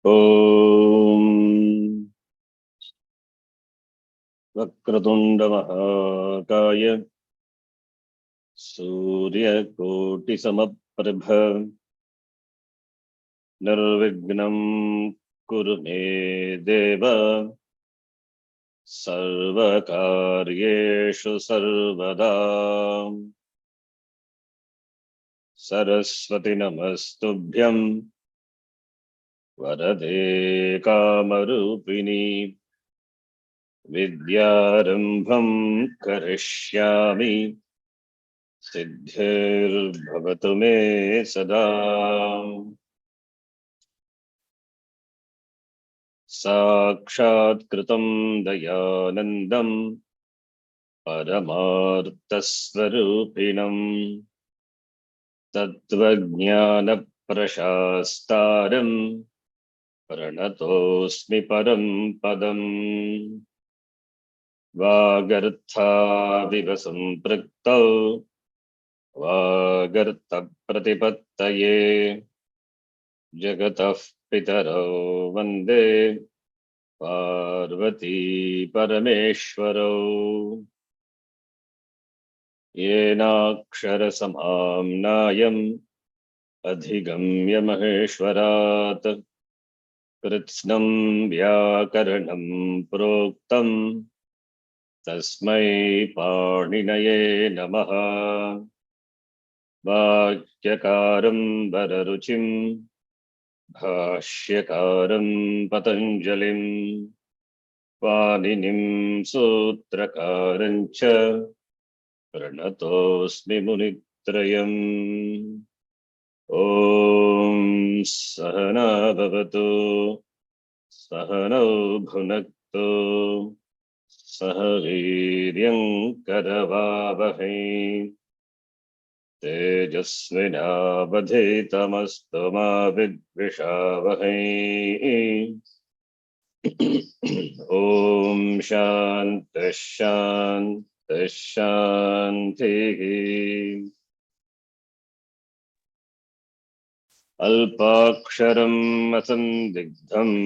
ॐ वक्रतुण्ड महाकाय सूर्यकोटिसमप्रभ निर्विघ्नं कुरु मे देव सर्वकार्येषु सर्वदा। सरस्वती नमस्तुभ्यं वरदे कामरूपिणी विद्यारम्भं करिष्यामि सिद्धिर्भवतु मे सदा। साक्षात्कृतं दयानन्दं परमार्थस्वरूपिणं तत्त्वज्ञानप्रशास्तारं प्रणतोऽस्मि परं पदम्। वागर्थाविव सम्पृक्तौ वागर्थप्रतिपत्तये जगतः पितरौ वन्दे पार्वती परमेश्वरौ। येनाक्षरसमाम्नायम् अधिगम्य महेश्वरात् कृत्स्नं व्याकरणं प्रोक्तं तस्मै पाणिनये नमः। वाक्यकारं वररुचिं भाष्यकारं पतञ्जलिं पाणिनिं सूत्रकारं च प्रणतोऽस्मि मुनित्रयम्। ॐ सहना भवतु सहनौ भुनक्तु सह वीर्यं करवावहै तेजस्विनावधीतमस्तु मा विद्विषावहै। ॐ शान्तिः शान्तिः शान्तिः। अल्पाक्षरम् असन्दिग्धम्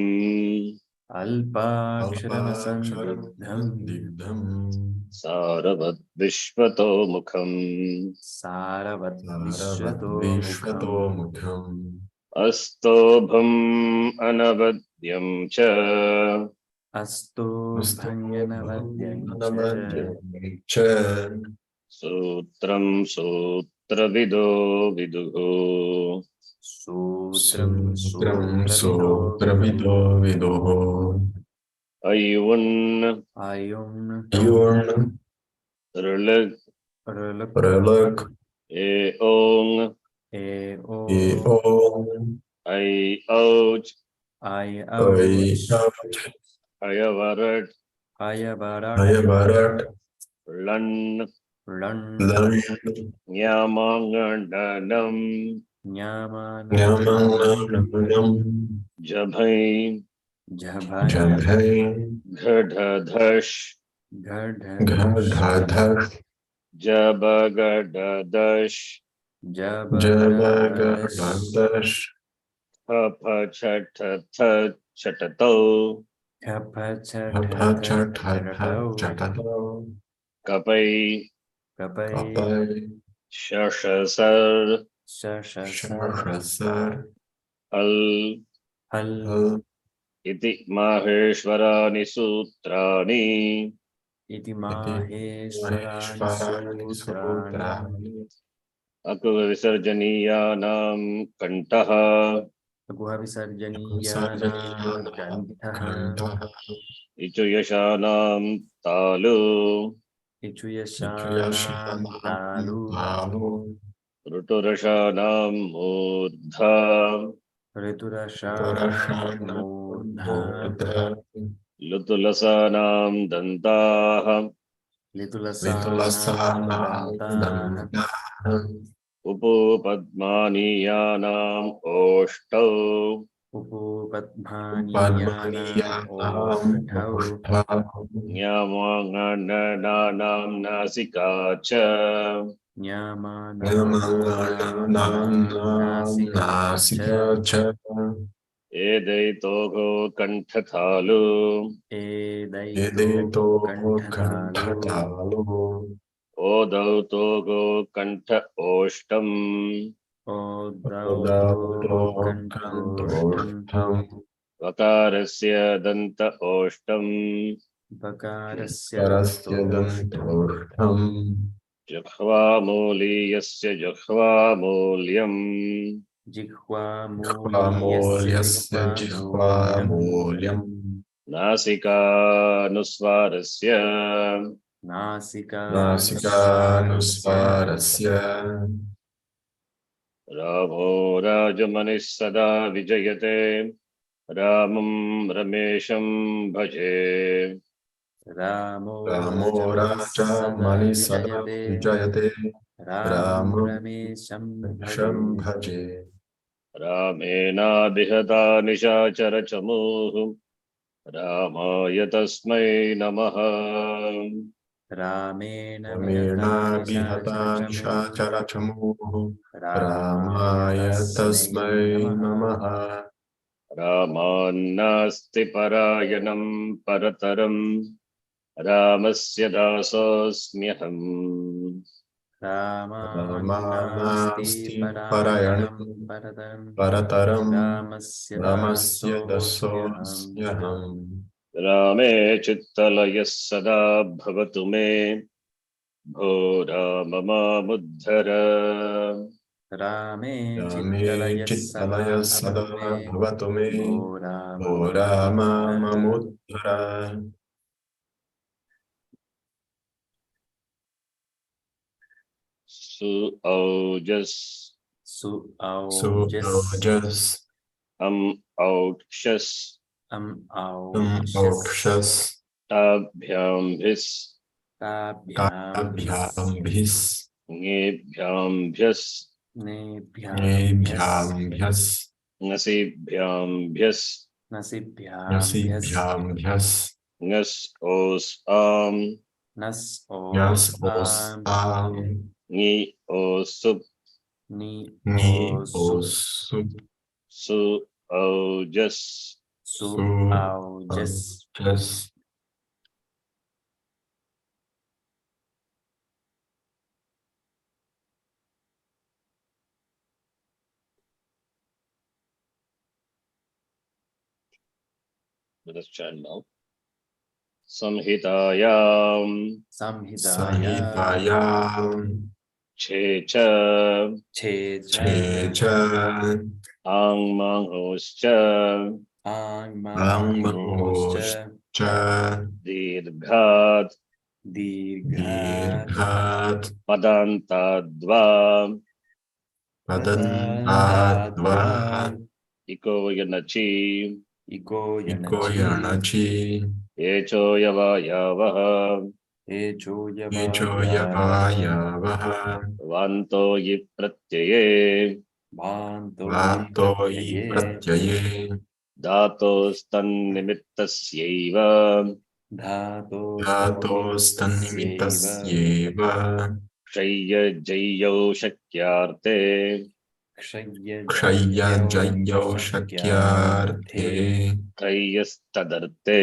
अल्पाक्षरमसन्दिग्धम् सारवद्विश्वतोमुखम् सारवद्विश्वतोमुखम् अस्तोभम् अनवद्यं च अस्तोभञ्जनवद्यं च सूत्रं सूत्रविदो विदुः सूत्रं सूत्रविदो विदुः अयुन् ऋलग् ऋलग् एओङ् ऐऔच् अयवरट् लन् न्यामाङ्गणम् जभै घढधश् जबगडदश् हपछठथ छटतौ कपै शशसर् हल् इति माहेश्वराणि सूत्राणि अकुविसर्जनीयानां कण्ठः इचुयशानां तालु ऋटुरषाणां मूर्धा लुतुलसानां दन्ताः उपपद्मानीयानाम् ओष्ठौ न्यामाङ्गनानां नासिका च एदैतोगो कण्ठतालु एदैतो कण्ठतालु ओदौ तोगो कण्ठ ओष्टम् उदात्तो कण्ठोष्ठम् वकारस्य दन्त ओष्टम् परस्य दन्तोष्ठम् जिह्वामूलीयस्य जिह्वामूल्यम् जिह्वामूल्यस्य जिह्वामूल्यम् नासिकानुस्वारस्य नासिकानुस्वारस्य रामो राजमनिः सदा विजयते रामं रमेशं भजे रामो राजा मणि सदा विजयते रामं रमेशं भजे रामेणाभिहता निशाचरचमूः रामाय तस्मै नमः रामेणाभिहता निशाचरचमूः रामाय तस्मै नमः रामान्नास्ति परायणं परतरम् रामस्य दासोऽस्म्यहम् रामानास्ति परायणं परतरं रामस्य दासोऽस्म्यहम् रामे चित्तलयः सदा भवतु मे भो राम मामुद्धर रामे चित्तलयः सदा भवतु मे भो राम मामुद्धर सुऔजस् सुऔजस् औक्षस् औक्षस् ताभ्याम्भिस् ताभ्याम्भिस् ङेभ्याम्भ्यस् नेभ्याम्भ्यस् ङसिभ्याम्भ्यस् नसिभ्याम्भ्यस् ङस् ओस् आम् ञस् ओस् आम् ङि ओस् सुप् ङि ओस् सुप् सु औजस् सुऔजस् Let us chant now. Samhitayam Che cha Ang Mangoscha Angmahoscha Dirghat Padantadva Padantadva Iko Yanachi Ikoyanachi Echo Yavayavaha Echoyavayavaha Vanto Yipratyeye Vantoyi Pratyaye Dhatostannimittasyaiva Dhatostannimittasyeva Kshaya Jayyo Shakyarte Kshaya Jayyo Shakyarthe Krayastadarte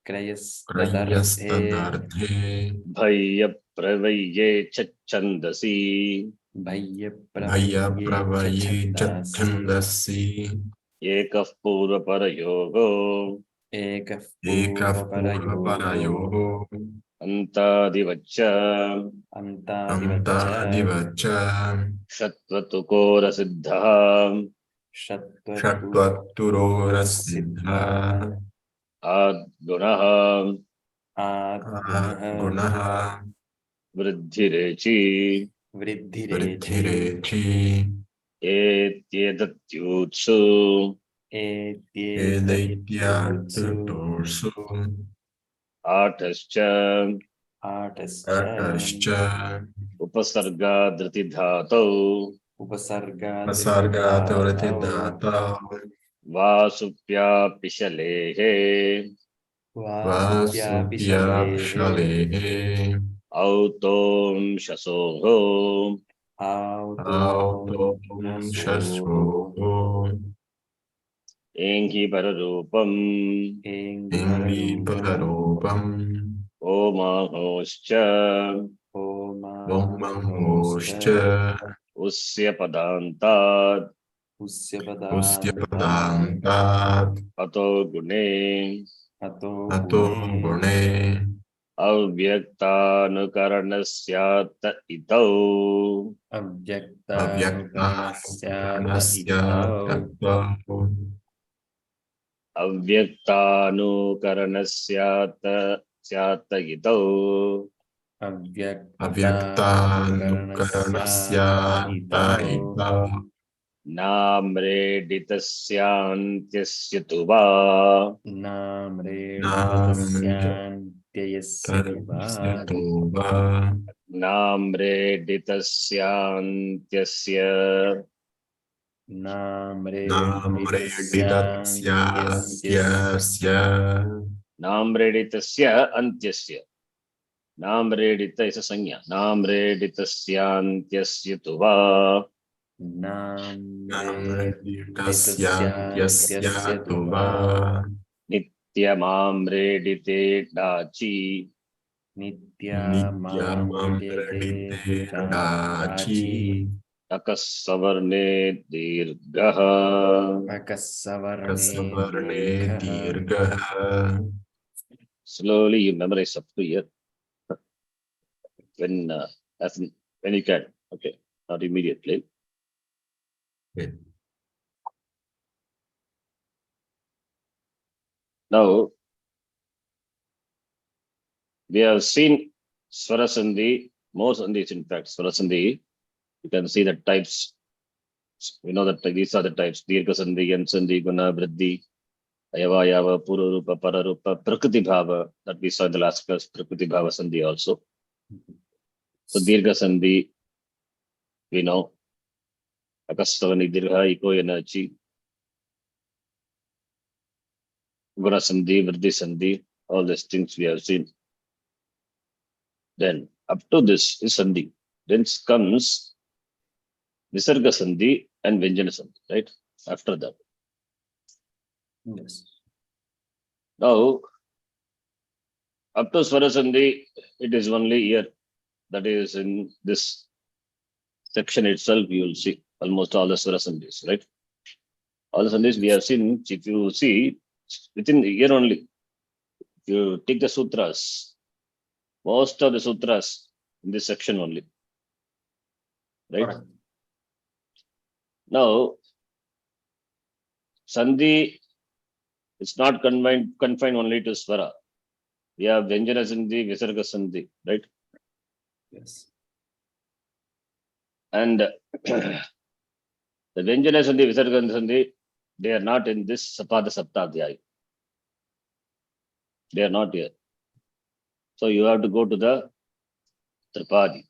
Krayastadarte Bhaya Pravayye Chachandasi Bhaya Pravaye Chatchandasi Ekah Purva Parayogo Ekah Purva Parayoho Antadivacha Antadivacha Shatvatukora Siddha Shatvaturora Siddha Adgunaha Gunaha Vridhirechi Vridhirechi Etyedatyutsu Edaityattursu Atascha Atascha Upasarga Dhritidhatau Pasargatavrtidhata Vasupya Pishalehe Vasupyapshalehe Autom Shasoho Autom Shasvoho Engi pararupam. Engi pararupam. Omahoscha. Omahoscha. Usya padantat. Usya padantat. Ato gune. Ato gune. Avyaktanukaranasyat itau. Avyaktanukaranasya tattva. Avyaktanukaranasyat syat itau. Avyaktanukaranasya taita. Namreditasyantyasya tuva. Namritasya tova. Namreditasyantyasya. Namritasya tyasya. Namreditasya antyasya. Namredita is a sanya. Namreditasyantyasya tuva. Namritasya tyasya tova. Nityamamredite dachi. Nityamamridite dachi. Akasavarne dirgaha. Kasavarne dirgaha. Slowly you memorize up to here when when you can. Okay, not immediately. Okay. Now we have seen Swara Sandhi, more Sandhis in fact. Swara Sandhi, you can see the types. We know that these are the types: Dirgha Sandhi, Yan Sandhi, Guna, Vriddhi, Ayavayava, Pururupa, Pararupa, Prakriti Bhava, that we saw in the last class, Prakriti Bhava Sandhi also. So Dirgha Sandhi, we know. Akastavani Dirgha, Eco Energy. Guna Sandhi, Vriddhi Sandhi, all these things we have seen. Then up to this is Sandhi. Then comes Visarga Sandhi and Vyanjana Sandhi, right? After that. Yes. Now, up to Swara Sandhi, it is only here. That is in this section itself, you will see almost all the Swara Sandhis, right? All the Sandhis we have seen, if you see, within the year only, if you take the sutras, most of the sutras in this section only, right? Correct. Now, Sandhi is not confined only to Swara. We have Vyanjana Sandhi, Visarga Sandhi, right? Yes. And the Vyanjana Sandhi, Visarga Sandhi, they are not in this Sapada Saptadhyaya. They are not here. So you have to go to the Tripadi.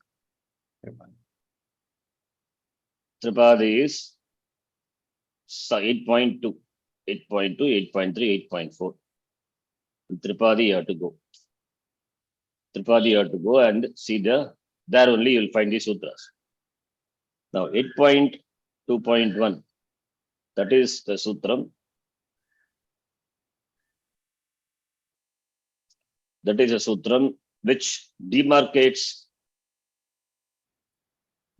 Tripadi is 8.2, 8.2, 8.3, 8.4. Tripadi you have to go. Tripadi you have to go and see there only you will find the sutras. Now 8.2.1, that is the sutram. That is a sutram which demarcates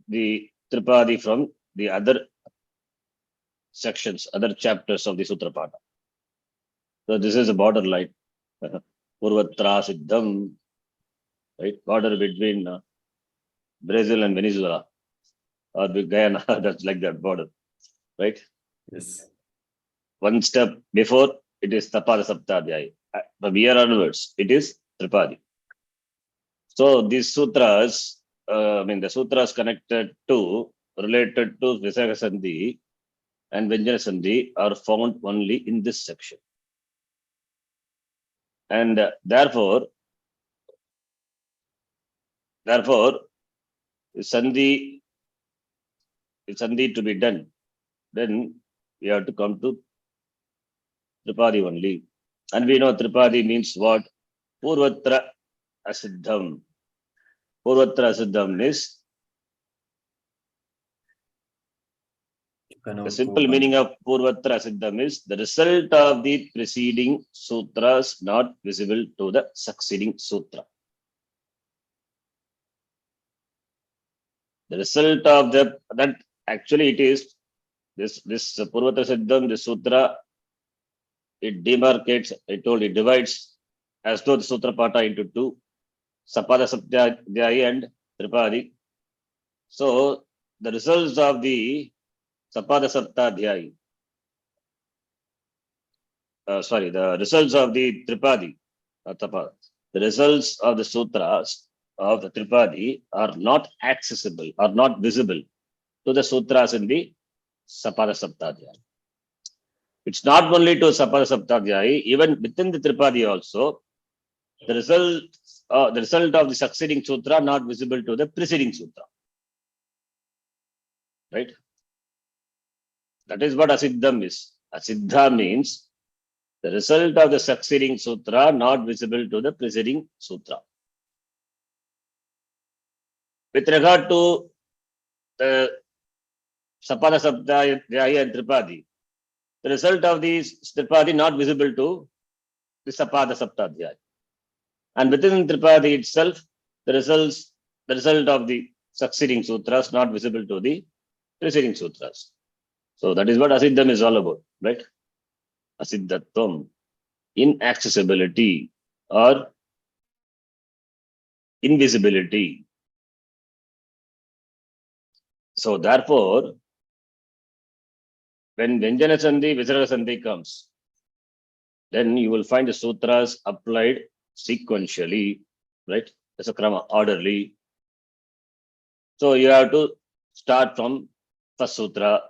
the Tripadi from the other sections, other chapters of the Sutrapada. So this is a borderline. Purvatra Siddham, right? Border between Brazil and Venezuela, or Guyana, that's like that border, right? Yes. One step before, it is Tapada Saptadhyaya. From here onwards, it is Tripadi. So these sutras, the sutras connected to, related to Visarga Sandhi and Vyanjana Sandhi are found only in this section. And therefore, Sandhi to be done, then we have to come to Tripadi only. And we know Tripadi means what? Purvatra Asiddham. Purvatra Asiddham is The simple meaning of Purvatra Siddham is the result of the preceding sutras not visible to the succeeding sutra. The result of that actually it is this Purvatra Siddham, this sutra, it demarcates, I told it divides as though the sutra pata into two, Sapada Saptadhyayi and Tripadi. So the results of the Sapada Saptadhyayi, the results of the Tripadi, the results of the sutras of the Tripadi are not accessible, are not visible to the sutras in the Sapada Saptadhyayi. It's not only to Sapada Saptadhyayi, even within the Tripadi also, the result of the succeeding sutra not visible to the preceding sutra. Right? That is what Asiddham is. Asiddha means the result of the succeeding sutra not visible to the preceding sutra. With regard to the Sapada Saptadhyayi and Tripadi, the result of these Tripadi not visible to the Sapada Saptadhyayi. And within Tripadi itself, the result of the succeeding sutras not visible to the preceding sutras. So that is what Asiddham is all about, right? Asiddhatvam, inaccessibility or invisibility. So therefore, when Vyanjana Sandhi, Visarga Sandhi comes, then you will find the sutras applied sequentially, right? As a krama, orderly. So you have to start from first sutra,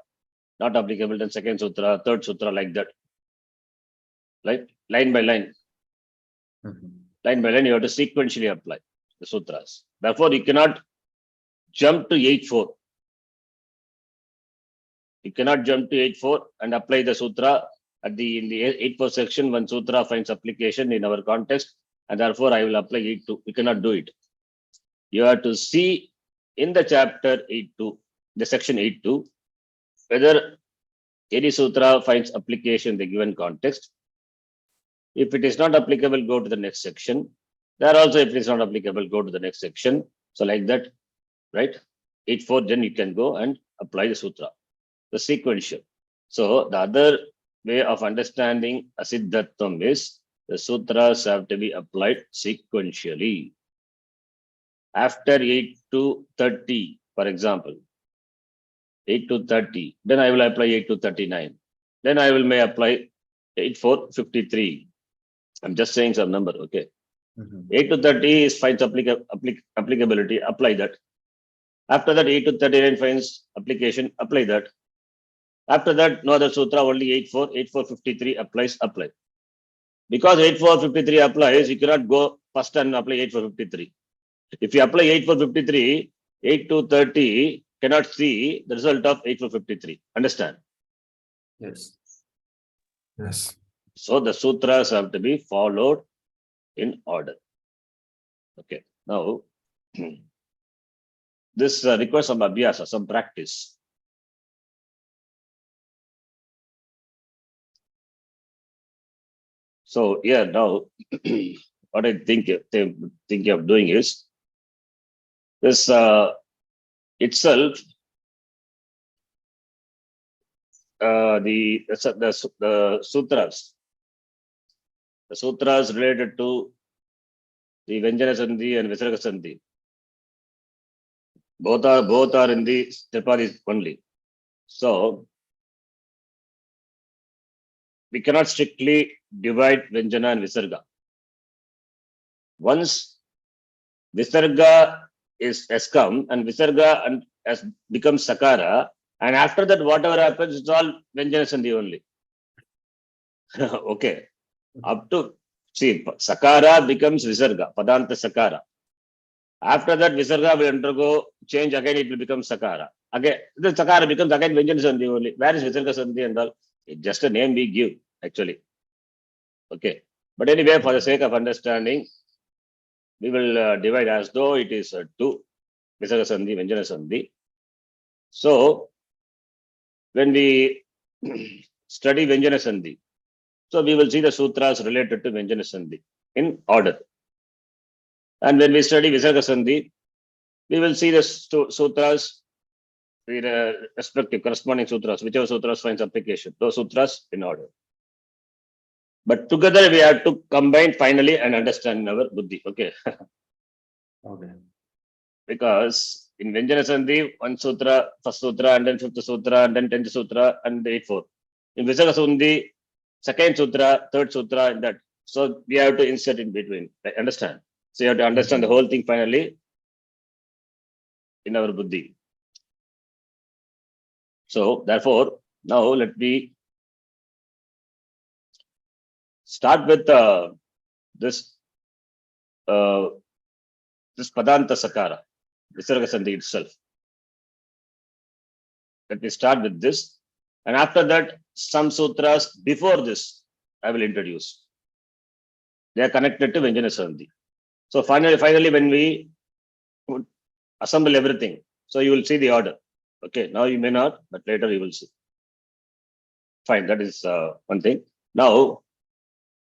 not applicable, then second sutra, third sutra, like that. Right? Line by line. Line by line, you have to sequentially apply the sutras. Therefore, you cannot jump to 8.4. You cannot jump to 8.4 and apply the sutra in the 8.4 section. One sutra finds application in our context, and therefore I will apply 8.2. You cannot do it. You have to see in the chapter 8.2, the section 8.2, whether any sutra finds application in the given context. If it is not applicable, go to the next section. There also, if it is not applicable, go to the next section. So like that, right? 8.4, then you can go and apply the sutra, the sequential. So the other way of understanding Asiddhatvam is the sutras have to be applied sequentially. After 8 to 30, for example, 8 to 30, then I will apply 8 to 39. Then I will may apply 8 for 53. I'm just saying some number, okay? 8 to 30 is finds applicability, apply that. After that, 8 to 39 finds application, apply that. After that, no other sutra, only 8 for 53 applies, apply. Because 8 for 53 applies, you cannot go first and apply 8 for 53. If you apply 8 for 53, 8 to 30 cannot see the result of 8 for 53. Understand? Yes. Yes. So the sutras have to be followed in order. Okay. Now, this requires some abhyasa, some practice. So here now, what I think of doing is this itself. The sutras related to the Vyanjana Sandhi and Visarga Sandhi. Both are in the Tripadi only. So we cannot strictly divide Vyanjana and Visarga. Once Visarga has come and Visarga and has become Sakara, and after that, whatever happens, it's all Vyanjana Sandhi only. Okay. Up to, see, Sakara becomes Visarga, Padanta Sakara. After that, Visarga will undergo change, again it will become Sakara. Again, the Sakara becomes again Vyanjana Sandhi only. Where is Visarga Sandhi and all? It's just a name we give, actually. Okay. But anyway, for the sake of understanding, we will divide as though it is two, Visarga Sandhi, Vyanjana Sandhi. So, when we study Vyanjana Sandhi, so we will see the sutras related to Vyanjana Sandhi in order. And when we study Visarga Sandhi, we will see the sutras, the respective corresponding sutras, whichever sutras finds application, those sutras in order. But together we have to combine finally and understand our buddhi. Okay. Okay. Because in Vyanjana Sandhi, one sutra, first sutra, and then fifth sutra, and then 10th sutra, and 8th. In Visarga Sandhi, second sutra, third sutra, and that. So we have to insert in between. I understand. So you have to understand the whole thing finally in our buddhi. So therefore, now let me start with this this Padanta Sakara, Visarga Sandhi itself. Let me start with this. And after that, some sutras before this, I will introduce. They are connected to Vyanjana Sandhi. So finally, when we assemble everything, so you will see the order. Okay, now you may not, but later you will see. Fine, that is one thing. Now,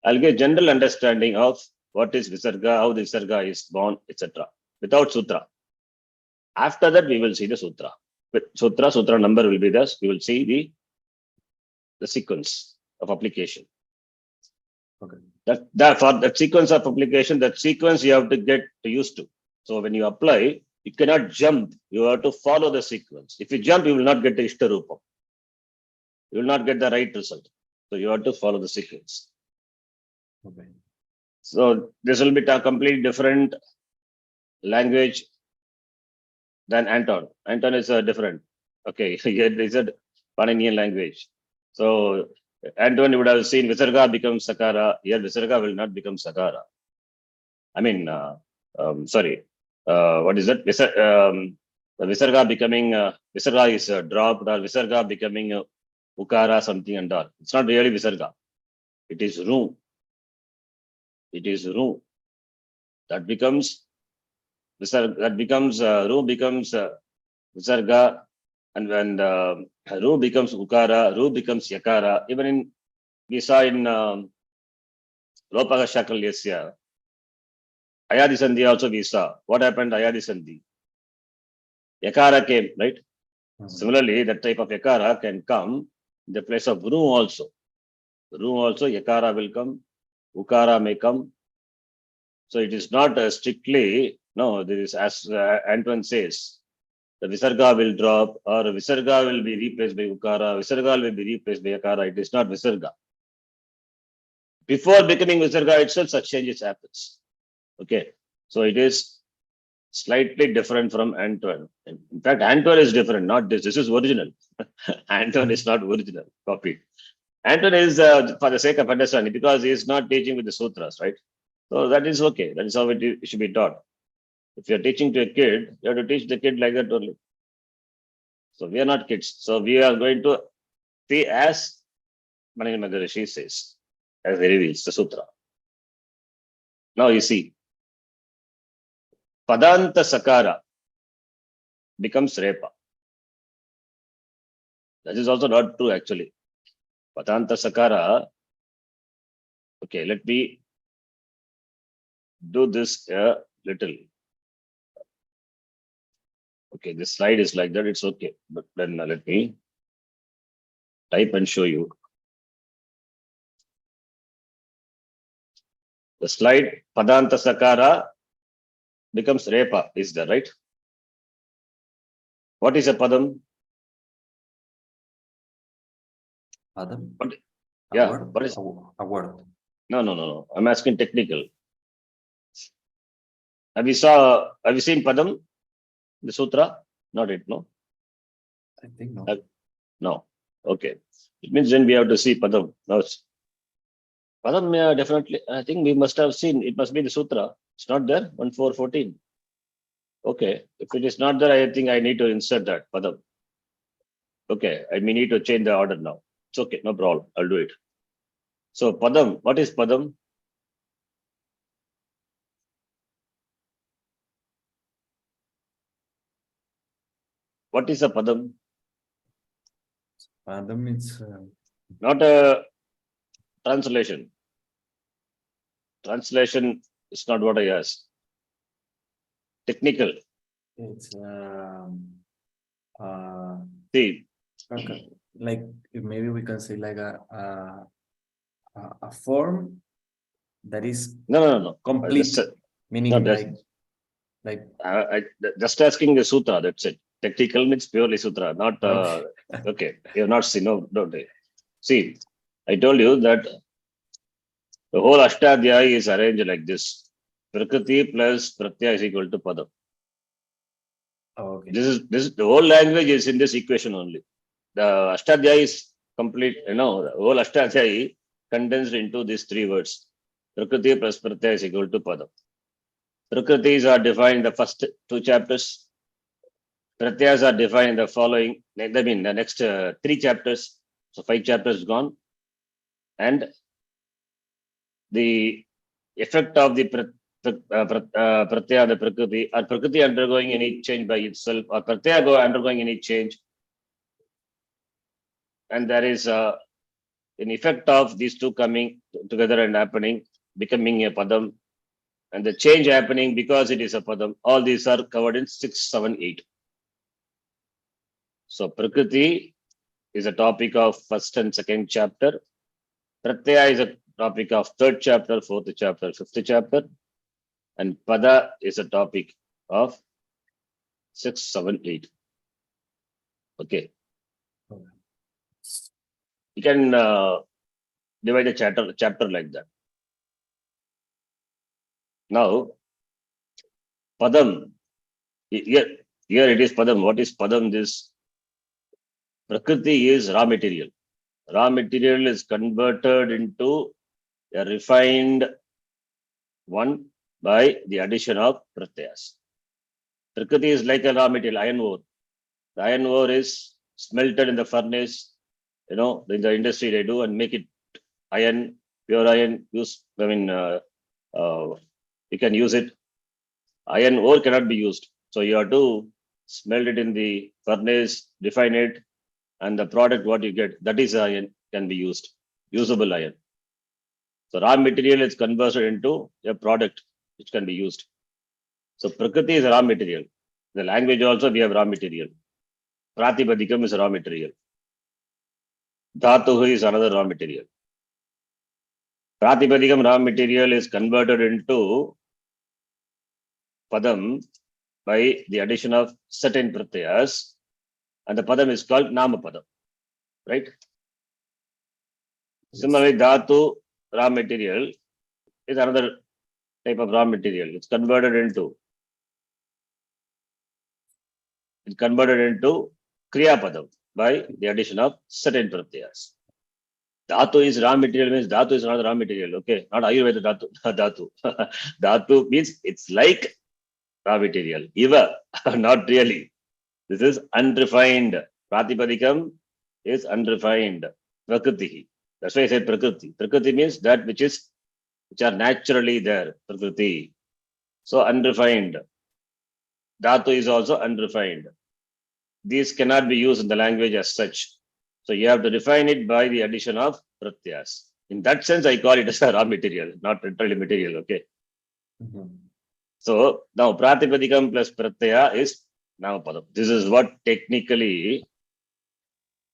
I'll get general understanding of what is Visarga, how the Visarga is born, etc. Without sutra. After that, we will see the sutra. With sutra number will be this. We will see the sequence of application. Okay. That for that sequence of application, that sequence you have to get used to. So when you apply, you cannot jump. You have to follow the sequence. If you jump, you will not get the Ishtarupam. You will not get the right result. So you have to follow the sequence. Okay. So this will be a completely different language than Anton. Anton is different. Okay, here is a Paninian language. So Anton, you would have seen Visarga becomes Sakara. Here Visarga will not become Sakara. I mean, sorry. What is it? The Visarga becoming Visarga is dropped, or Visarga becoming Ukara something and all. It's not really Visarga. It is Ru. It is Ru. That becomes Visarga. That becomes Ru becomes Visarga, and when Ru becomes Ukara, Ru becomes Yakara. Even in we saw in Lopaka Shakalyasya, Ayadi Sandhi also we saw. What happened? Ayadi Sandhi. Yakara came, right? Similarly, that type of Yakara can come in the place of Ru also. Ru also, Yakara will come, Ukara may come. So it is not strictly, no, there is, as Antoine says, the Visarga will drop, or Visarga will be replaced by Ukara, Visarga will be replaced by Yakara. It is not Visarga. Before becoming Visarga itself, such changes happens. Okay, so it is slightly different from Antoine. In fact, Antoine is different, not this. This is original. Antoine is not original, copied. Antoine is for the sake of understanding, because he is not teaching with the sutras, right? So that is okay. That is how it should be taught. If you are teaching to a kid, you have to teach the kid like that only. So we are not kids. So we are going to see as Manini Maharishi says, as he reveals the sutra. Now you see, Padanta Sakara becomes Repa. That is also not true actually. Padanta Sakara, okay, let me do this a little. Okay, this slide is like that, it's okay. But then let me type and show you. The slide Padanta Sakara becomes Repa, is there, right? What is a Padam? Padam? What, A yeah, word? what is? A word. No. I'm asking technical. Have you seen Padam, the sutra? Not it, no? I think no. No. Okay. It means then we have to see Padam. No, Padam, yeah, definitely. I think we must have seen. It must be the sutra. It's not there. 1414. Okay. If it is not there, I think I need to insert that Padam. Okay. I may need to change the order now. It's okay. No problem. I'll do it. So Padam, what is Padam? What is a Padam? Padam it's not a translation. Translation is not what I asked. Technical. it's uh, See, okay. Like maybe we can say like a form that is no. complete, Just, no, meaning like just asking the sutra. That's it. Technical means purely sutra, not okay. okay. You have not seen. No, don't. See, I told you that the whole Ashtadhyayi is arranged like this. Prakriti plus Pratyaya is equal to Padam. Okay. This the whole language is in this equation only. The Ashtadhyayi is complete, the whole Ashtadhyayi condensed into these three words. Prakriti plus Pratyaya is equal to Padam. Prakritis are defined in the first two chapters. Pratyas are defined in the following, I mean, the next three chapters. So 5 chapters gone. And the effect of the Pratyaya, the Prakriti, are Prakriti undergoing any change by itself, or Pratyaya undergoing any change? And there is an effect of these two coming together and happening, becoming a Padam, and the change happening because it is a Padam. All these are covered in 6, 7, 8. So Prakriti is a topic of first and second chapter. Pratyaya is a topic of third chapter, fourth chapter, fifth chapter. And Pada is a topic of 6, 7, 8. Okay. You can divide a chapter like that. Now, Padam, here it is Padam. What is Padam? This Prakriti is raw material. Raw material is converted into a refined one by the addition of Pratyas. Prakriti is like a raw material, iron ore. The iron ore is smelted in the furnace, in the industry they do, and make it iron, pure iron. You can use it. Iron ore cannot be used. So you have to smelt it in the furnace, refine it, and the product what you get, that is iron, can be used, usable iron. So raw material is converted into a product which can be used. So Prakriti is raw material. The language also we have raw material. Pratipadikam is raw material. Dhatu is another raw material. Pratipadikam raw material is converted into Padam by the addition of certain Pratyas, and the Padam is called Nama Padam. Right? Yes. Similarly, Dhatu raw material is another type of raw material. It's converted into Kriya Padam by the addition of certain Pratyas. Dhatu is raw material, means Dhatu is not raw material. Okay, not Ayurveda Dhatu. Dhatu. Dhatu means it's like raw material. Eva, not really. This is unrefined. Pratipadikam is unrefined. Prakriti. That's why I said Prakriti. Prakriti means that which are naturally there. Prakriti. So unrefined. Dhatu is also unrefined. These cannot be used in the language as such. So you have to refine it by the addition of pratyas. In that sense, I call it as a raw material, not literally material. Okay. So now Pratipadikam plus Pratyaya is Namapadam. This is what technically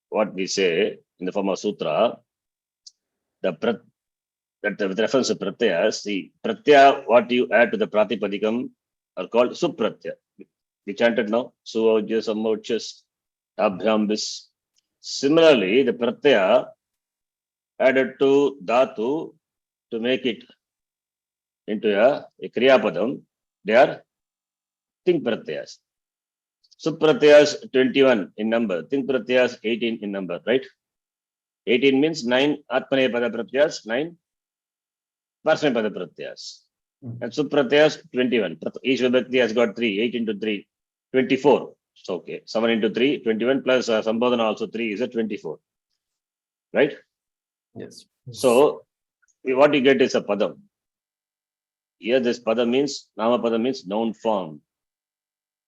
what we say in the form of sutra. That with reference to Pratyayas, the Pratyaya, what you add to the Pratipadikam are called Supratyaya. We chanted now, Suojas, Amochas, Abhyambis. Similarly, the Pratyaya added to Dhatu to make it into a Kriyapadam, they are Think Pratyayas. Supratyayas 21 in number, Think Pratyayas 18 in number, right? 18 means 9 Atmanepada Pratyayas, 9 Parasmanepada Pratyayas. And Supratyayas 21. Each Vibhakti has got 3, 8 into 3, 24. So, okay, 7 into 3, 21 plus Sambodhana also 3 is a 24. Right? Yes. So, what you get is a Padam. Here, this Padam means, Nama Padam means noun form.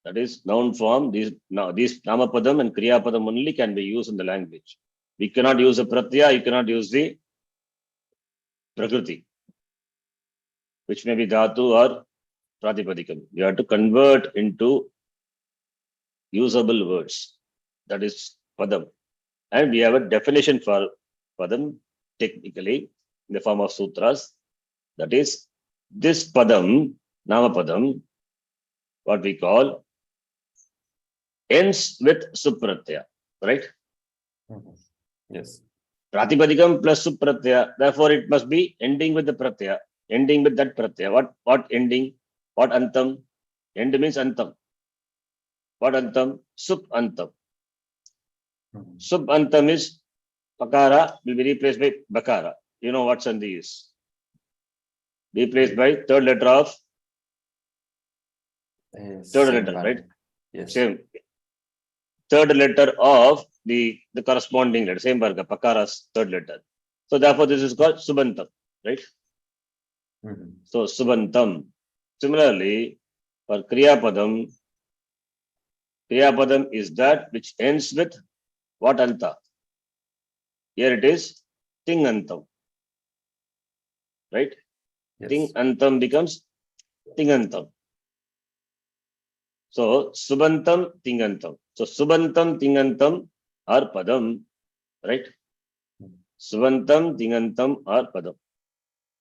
That is, noun form, these Nama Padam and Kriya Padam only can be used in the language. We cannot use a pratyaya, you cannot use the prakriti, which may be dhatu or pratipadikam. You have to convert into usable words. That is padam. And we have a definition for padam technically in the form of sutras. That is, this padam, nama padam, what we call, ends with supratyaya, right? Mhm. Yes. Pratipadikam plus supratyaya. Therefore, it must be ending with the pratyaya, ending with that pratyaya. What ending? What antam? End means antam. What antam? Sup antam. Mhm. Sub antam is pakara will be replaced by bakara. You know what sandhi is? Replaced by third letter of third Same letter, line. right? Yes. Same third letter of the corresponding letter, same varga, pakara's third letter. So therefore, this is called subantam, right? Mhm. So subantam. Similarly, for kriyapadam is that which ends with what anta? Here it is tingantam, right? Yes. Tingantam becomes tingantam. So subantam tingantam. So subantam tingantam are padam, right? Subantam tingantam are padam.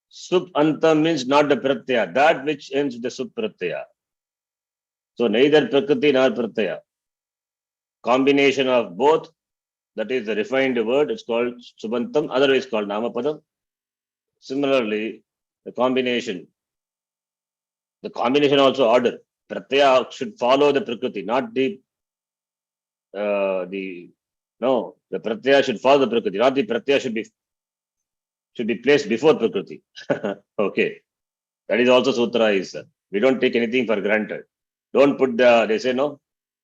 Sup antam means not the pratyaya, that which ends with the sup pratyaya. So neither prakriti nor pratyaya. Combination of both, that is the refined word, it's called subantam, otherwise called namapadam. Similarly, the combination also order. Pratyaya should follow the prakriti, not the the pratyaya should follow the prakriti, not the pratyaya should be placed before prakriti. Okay, that is also sutra is. We don't take anything for granted. Don't put they say no,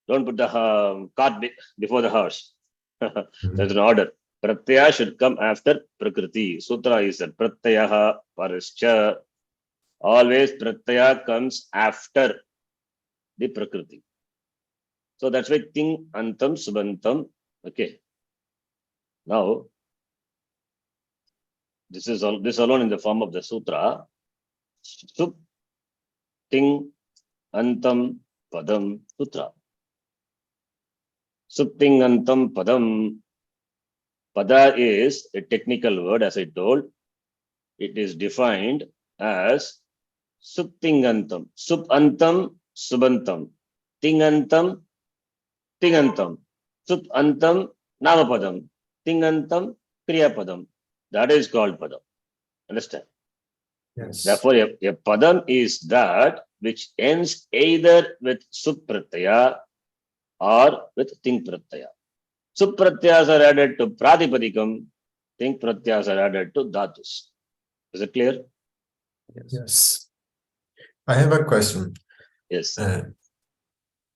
don't put the cart before the horse. There's an order. Pratyaya should come after prakriti. Sutra is that pratyaha parascha. Always pratyaya comes after the prakriti. So that's why ting antam subantam. Okay. Now this is all this alone in the form of the sutra. Sup ting antam padam sutra. Sup ting antam padam. Pada is a technical word, as I told. It is defined as Suptingantam. Subantam, Subantam. Tingantam, Tingantam. Subantam, Namapadam. Tingantam, Kriyapadam. That is called Padam. Understand? Yes. Therefore, a Padam is that which ends either with Suprataya or with Ting Prataya. Supratyas are added to Pratipadikam, Ting Pratyas are added to Dhatus. Is it clear? Yes. Yes. I have a question. Yes.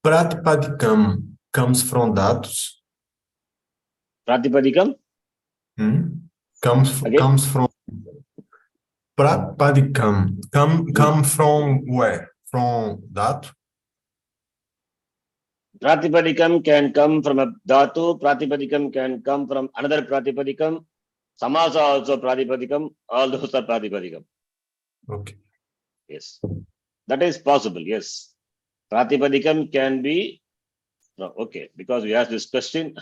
Pratipadikam comes from datus. Pratipadikam? Again? Comes from Pratipadikam. Come from where? From datu? Pratipadikam can come from a dhatu, Pratipadikam can come from another Pratipadikam, Samasa also Pratipadikam, all those are Pratipadikam. Okay. Yes. That is possible, yes. Pratipadikam can be, no, okay, because we asked this question,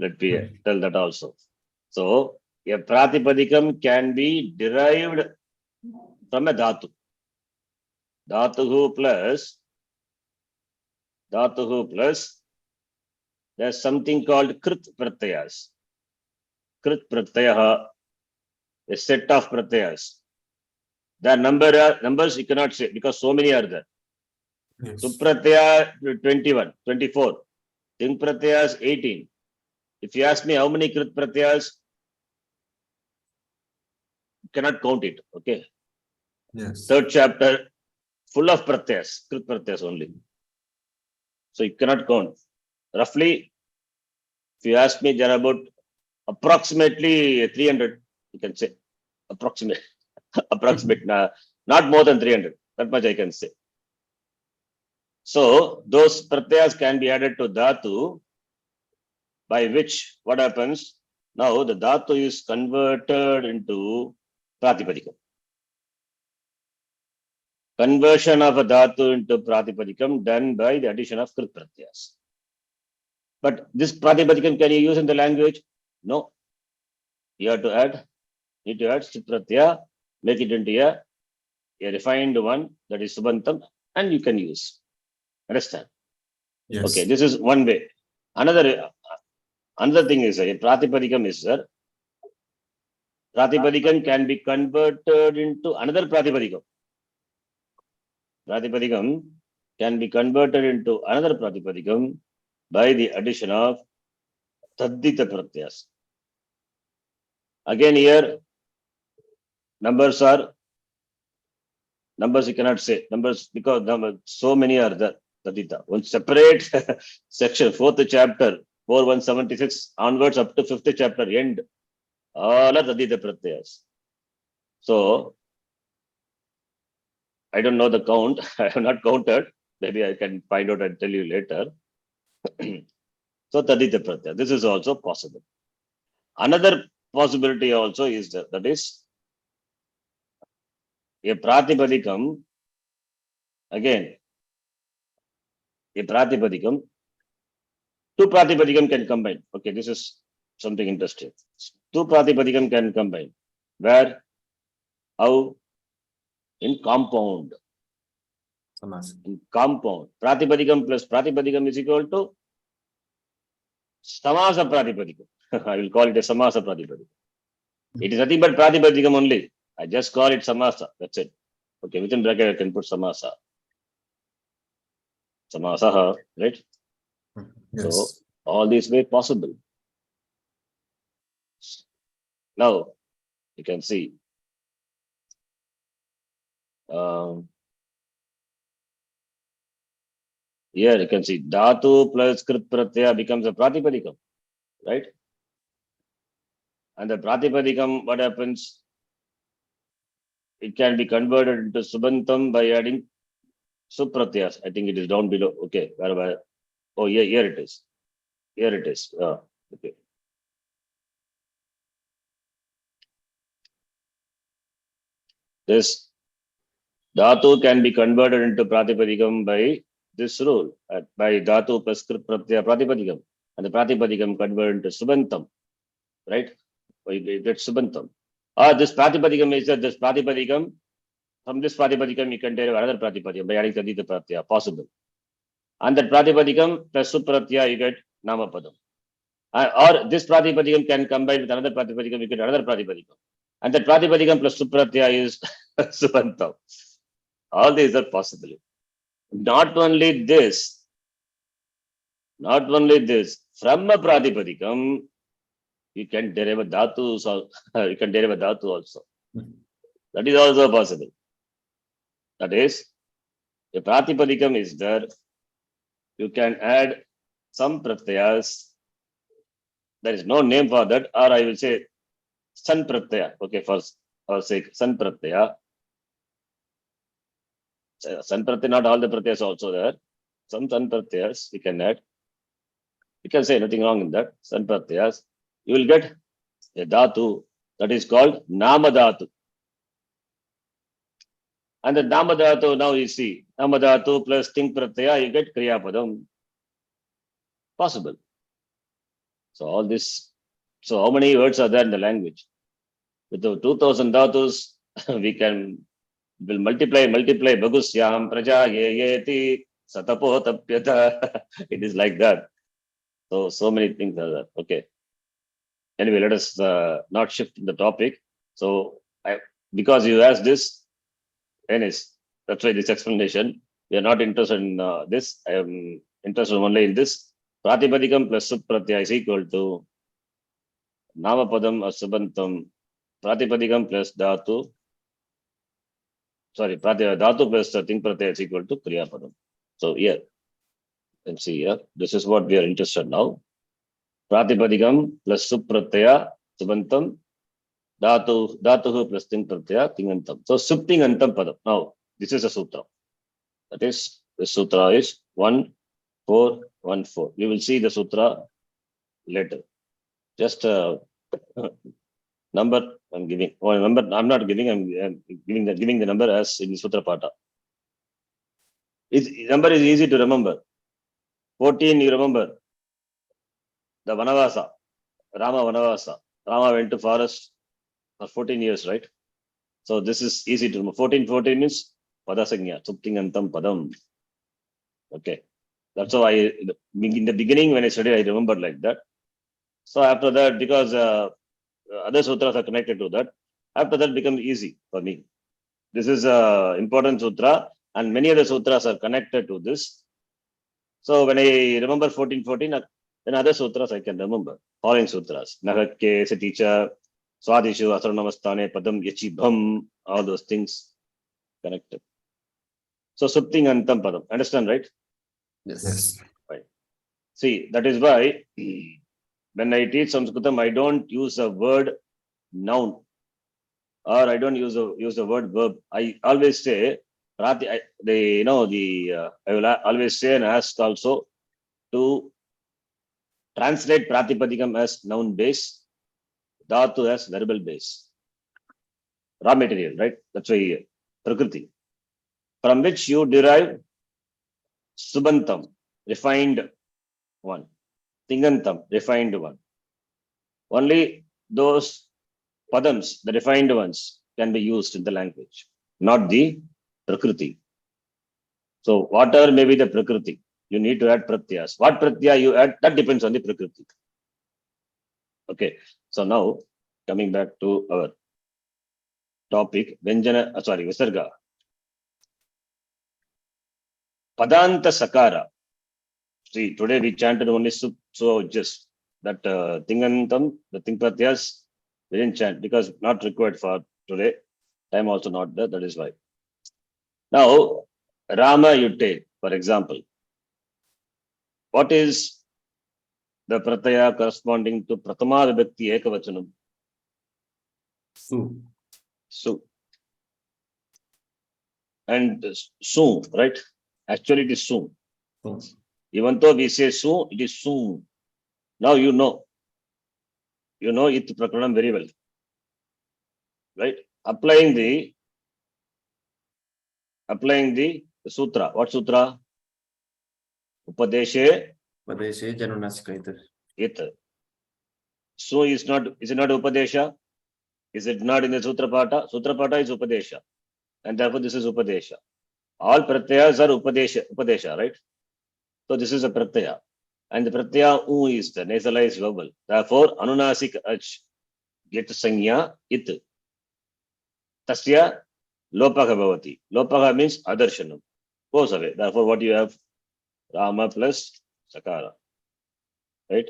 let me tell that also. So, a Pratipadikam can be derived from a dhatu. Dhatuhu plus, there's something called Krit Pratyayas. Krit Pratyaha, a set of Pratyayas. The numbers you cannot say because so many are there. Yes. Supratyaya 21, 24. Ting Pratyayas 18. If you ask me how many Krit Pratyayas, you cannot count it. Okay. Yes. Third chapter, full of Pratyayas, Krit Pratyayas only. So you cannot count. Roughly, if you ask me, there are about approximately 300, you can say. Approximate. Not more than 300. That much I can say. So those pratyayas can be added to dhatu, by which what happens? Now the dhatu is converted into pratipadikam. Conversion of a dhatu into pratipadikam done by the addition of krit pratyas. But this pratipadikam can you use in the language? No. You have to add, need to add sit pratyaya, make it into a refined one, that is subantam, and you can use. Understand? Yes. Okay, this is one way. Another thing is a pratipadikam is sir. Pratipadikam can be converted into another pratipadikam. Pratipadikam can be converted into another pratipadikam by the addition of taddita pratyas. Again here, numbers you cannot say. Numbers because so many are there. Taddita. One separate section, 4th chapter, 4176 onwards up to 5th chapter end. All are taddita pratyas. So, I don't know the count. I have not counted. Maybe I can find out and tell you later. So, taddita pratyaya. This is also possible. Another possibility also is that is a pratipadikam. Again, a pratipadikam. Two pratipadikam can combine. Okay, this is something interesting. Two pratipadikam can combine. Where? How? In compound. Samas. In compound. Pratipadikam plus pratipadikam is equal to samasa pratipadikam. I will call it a samasa pratipadikam. It is nothing but pratipadikam only. I just call it samasa. That's it. Okay, within bracket I can put samasa. Samasaha, right? Yes. So all these way possible. Now you can see. Here you can see dhatu plus krit pratyaya becomes a pratipadikam, right? And the pratipadikam, what happens? It can be converted into subantam by adding supratyas. I think it is down below. Okay, where? Oh, yeah, here it is. Here it is. Okay. This dhatu can be converted into pratipadikam by this rule, by dhatu plus krit pratyaya pratipadikam, and the pratipadikam converted into subantam, right? You get subantam. This pratipadikam is that this pratipadikam, from this pratipadikam you can derive another pratipadikam by adding taddita pratyaya, possible. And that pratipadikam plus supratyaya you get namapadam. Or this pratipadikam can combine with another pratipadikam, you get another pratipadikam. And that pratipadikam plus supratyaya is subantam. All these are possible. Not only this, from a pratipadikam, you can derive a dhatu, so you can derive a dhatu also. That is also possible. That is, a pratipadikam is there, you can add some pratyayas. There is no name for that, or I will say san pratyaya. Okay, for our sake, san pratyaya. San pratyaya, not all the pratyayas also there. Some san pratyayas you can add. You can say nothing wrong in that. San pratyayas. You will get a dhatu that is called namadhatu. And the namadhatu, now you see, namadhatu plus ting pratyaya, you get kriyapadam. Possible. So all this, so how many words are there in the language? With the 2000 dhatus, will multiply, bagusyam, praja, yeti, satapo, tapyata. It is like that. So many things are there. Okay. Anyway, let us not shift the topic. So because you asked this, Ennis, that's why this explanation. We are not interested in this. I am interested only in this. Pratipadikam plus supratyaya is equal to namapadam or subantam. Pratipadikam plus dhatu. Sorry, dhatu plus ting pratyaya is equal to kriyapadam. So here, you can see here. This is what we are interested now. Pratipadikam plus supratyaya subantam. Dhatu plus ting pratyaya tingantam. So subtingantam padam. Now, this is a sutra. That is, the sutra is 1414. We will see the sutra later. Just Number I'm giving. Oh, number I'm not giving. I'm giving the number as in Sutra Pata. Number is easy to remember. 14, you remember. The Vanavasa, Rama Vanavasa. Rama went to forest for 14 years, right? So this is easy to remember. 14 means Padasagnya, Suptingantam Padam. Okay. That's how in the beginning when I studied, I remembered like that. So after that, because other sutras are connected to that, after that becomes easy for me. This is a important sutra and many other sutras are connected to this. So when I remember 14, then other sutras I can remember. Following sutras. Nagakke, Saticha, Swadishu, Asaranamastane, Padam, Yachibham, all those things connected. So Suptingantam Padam. Understand, right? Yes. Right. See, that is why when I teach Sanskritam, I don't use a word noun or I don't use the word verb. I always say, I will always say and ask also to translate Pratipadikam as noun base, Dhatu as verbal base. Raw material, right? That's why Prakriti. From which you derive Subantam, refined one. Tingantam, refined one. Only those Padams, the refined ones, can be used in the language, not the Prakriti. So whatever may be the Prakriti, you need to add Pratyas. What Pratyaya you add, that depends on the Prakriti. Okay. So now, coming back to our topic, Visarga. Padanta Sakara. See, today we chanted only so just that Tingantam, the Ting Pratyas, we didn't chant because not required for today. Time also not there, that is why. Now, Rama you take, for example. What is the Prataya corresponding to Pratama Vibhakti Ekavachanam? Su. Su. And soon, right? Actually, it is soon. Su. Even though we say soon, it is soon. Now you know. You know it Prakranam very well. Right? Applying the sutra. What sutra? Upadeshe Padeshe Janunasikaita. it. So is it not Upadesha? Is it not in the Sutra Pata? Sutra Pata is Upadesha. And therefore this is Upadesha. All Pratyas are Upadesha, right? So this is a Pratyaya. And the Pratyaya U is the nasalized vowel. Therefore, Anunasik Ach get Sanya it. Tasya Lopaka Bhavati. Lopaka means Adarshanam. Goes away. Therefore, what you have? Rama plus Sakara. Right?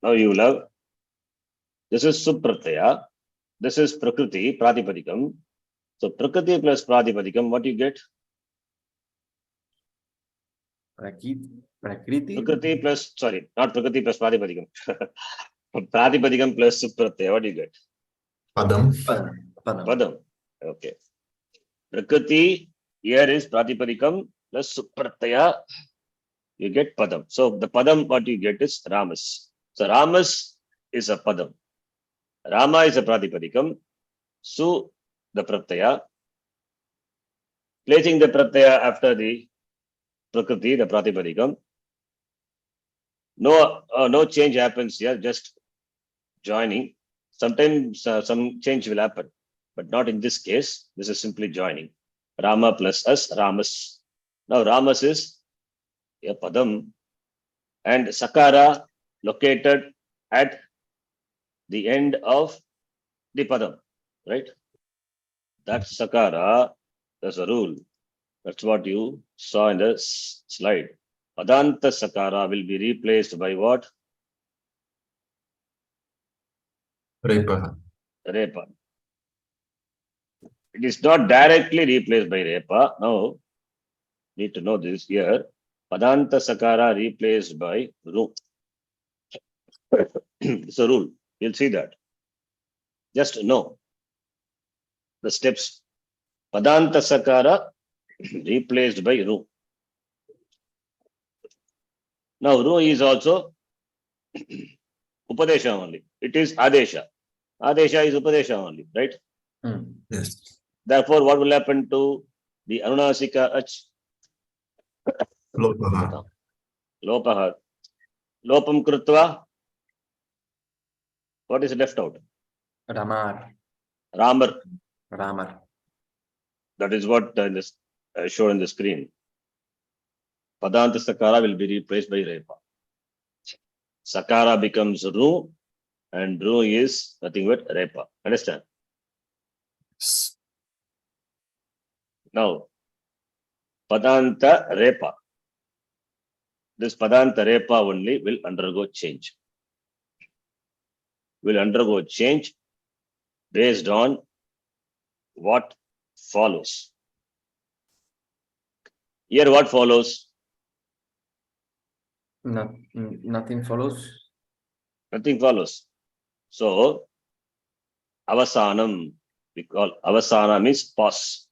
Now you will have, this is Supratyaya. This is Prakriti, Pratipadikam. So Prakriti plus Pratipadikam, what you get? Prakriti. Prakriti plus, sorry, not Prakriti plus Pratipadikam. Pratipadikam plus Supratyaya, what do you get? Padam. Padam. Okay. Prakriti, here is Pratipadikam plus Supratyaya, you get Padam. So the Padam, what you get is Ramas. So Ramas is a Padam. Rama is a Pratipadikam. Su, the Pratyaya. Placing the Pratyaya after the Prakriti, the Pratipadikam. No change happens here, just joining. Sometimes some change will happen, but not in this case. This is simply joining. Rama plus us, Ramas. Now Ramas is a Padam and Sakara located at the end of the Padam, right? That's Sakara, that's a rule. That's what you saw in the slide. Padanta Sakara will be replaced by what? Repa. Repa. It is not directly replaced by Repa. Now, need to know this here. Padanta Sakara replaced by Ru. It's a rule. You'll see that. Just know the steps. Padanta Sakara replaced by Ru. Now, Ru is also Upadesha only. it is Adesha. Adesha is Upadesha only, right? Yes. Therefore, what will happen to the Anunasika Ach? Lopaha. Lopaha. Lopam Krutva. What is left out? Ramar. Ramar. Ramar. That is what is shown in the screen. Padanta Sakara will be replaced by Repa. Sakara becomes Ru, and Ru is nothing but Repa. Understand? Yes. Now, Padanta Repa. This Padanta Repa only will undergo change. Will undergo change based on what follows. Here, what follows? Nothing follows. Nothing follows. So, Avasanam, we call Avasana means pause.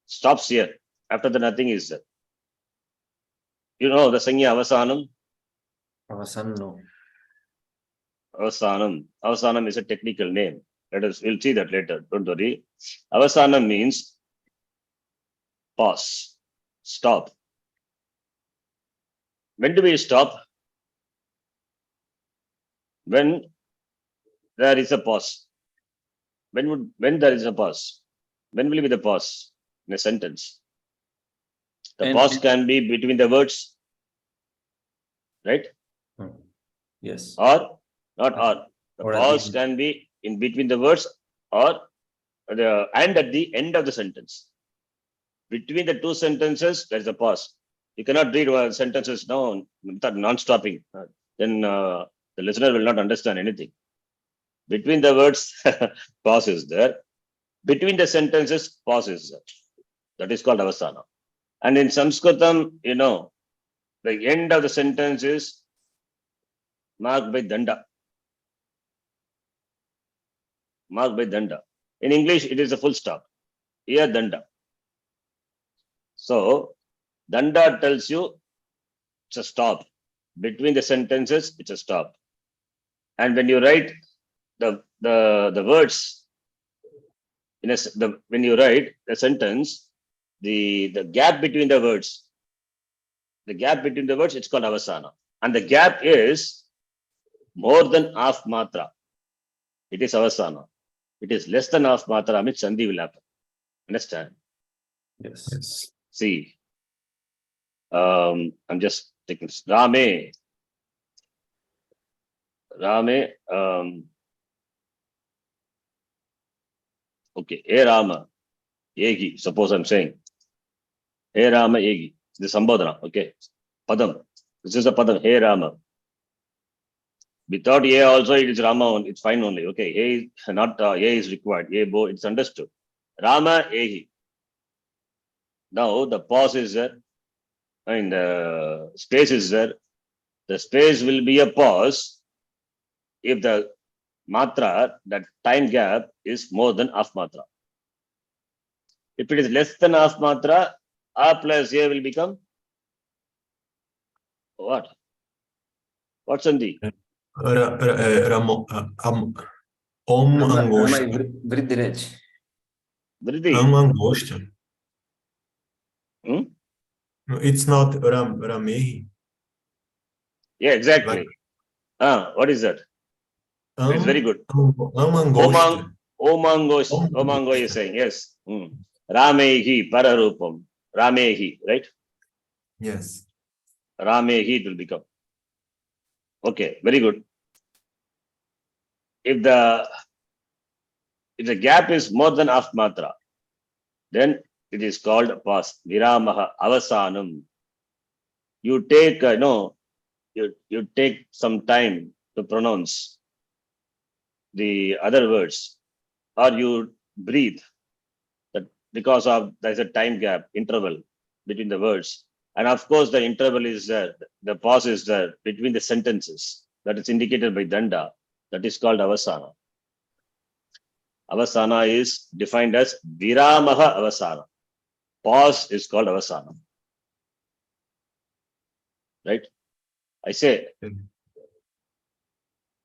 Stops here. After the nothing is there. You know the Sangya Avasanam? Avasan, no. Avasanam. Avasanam is a technical name. We'll see that later. Don't worry. Avasanam means pause. Stop. When do we stop? When there is a pause. When there is a pause? When will be the pause in a sentence? The pause can be between the words, right? Yes. Or not or. The Or at pause the can be in between the words or and at the end of the sentence. Between the two sentences, there is a pause. You cannot read sentences now without non-stopping. Then the listener will not understand anything. Between the words, pause is there. Between the sentences, pause is there. That is called Avasana. And in Sanskritam, you know, the end of the sentence is marked by danda. Marked by danda. In English, it is a full stop. Here, danda. So, danda tells you it's a stop. Between the sentences, it's a stop. And when you write the words in when you write the sentence, the gap between the words, it's called Avasana. And the gap is more than half matra. It is Avasana. It is less than half matra, means Sandhi will happen. Understand? yes. Yes. See, I'm just taking Rame. Okay, Hey Rama, Yegi. Suppose I'm saying, Hey Rama, Yegi. The Sambodhana, okay. Padam. This is a Padam, Hey Rama. Without A also, it is Rama, it's fine only. Okay, A, not A is required. A, bo, it's understood. Rama, Ehi. Now the pause is there, and the space is there. The space will be a pause if the matra, that time gap, is more than half matra. If it is less than half matra, A plus A will become what? What's Sandhi? Angostia. Vridiraj. Vriddhi. Angostia. Hmm? No, it's not Ramehi. Yeah, exactly. What is that? It's very good. Angostia. Omango is saying, yes. Ramehi, Pararupam. Ramehi, right? Yes. Ramehi it will become. Okay, very good. If the gap is more than half matra, then it is called pause. Viramaha, avasanam. You take, you take some time to pronounce the other words, or you breathe. That because of there's a time gap, interval between the words, and of course the interval is there. The pause is there between the sentences. That is indicated by danda. That is called avasana. Avasana is defined as viramaha avasana. Pause is called avasana. Right? I say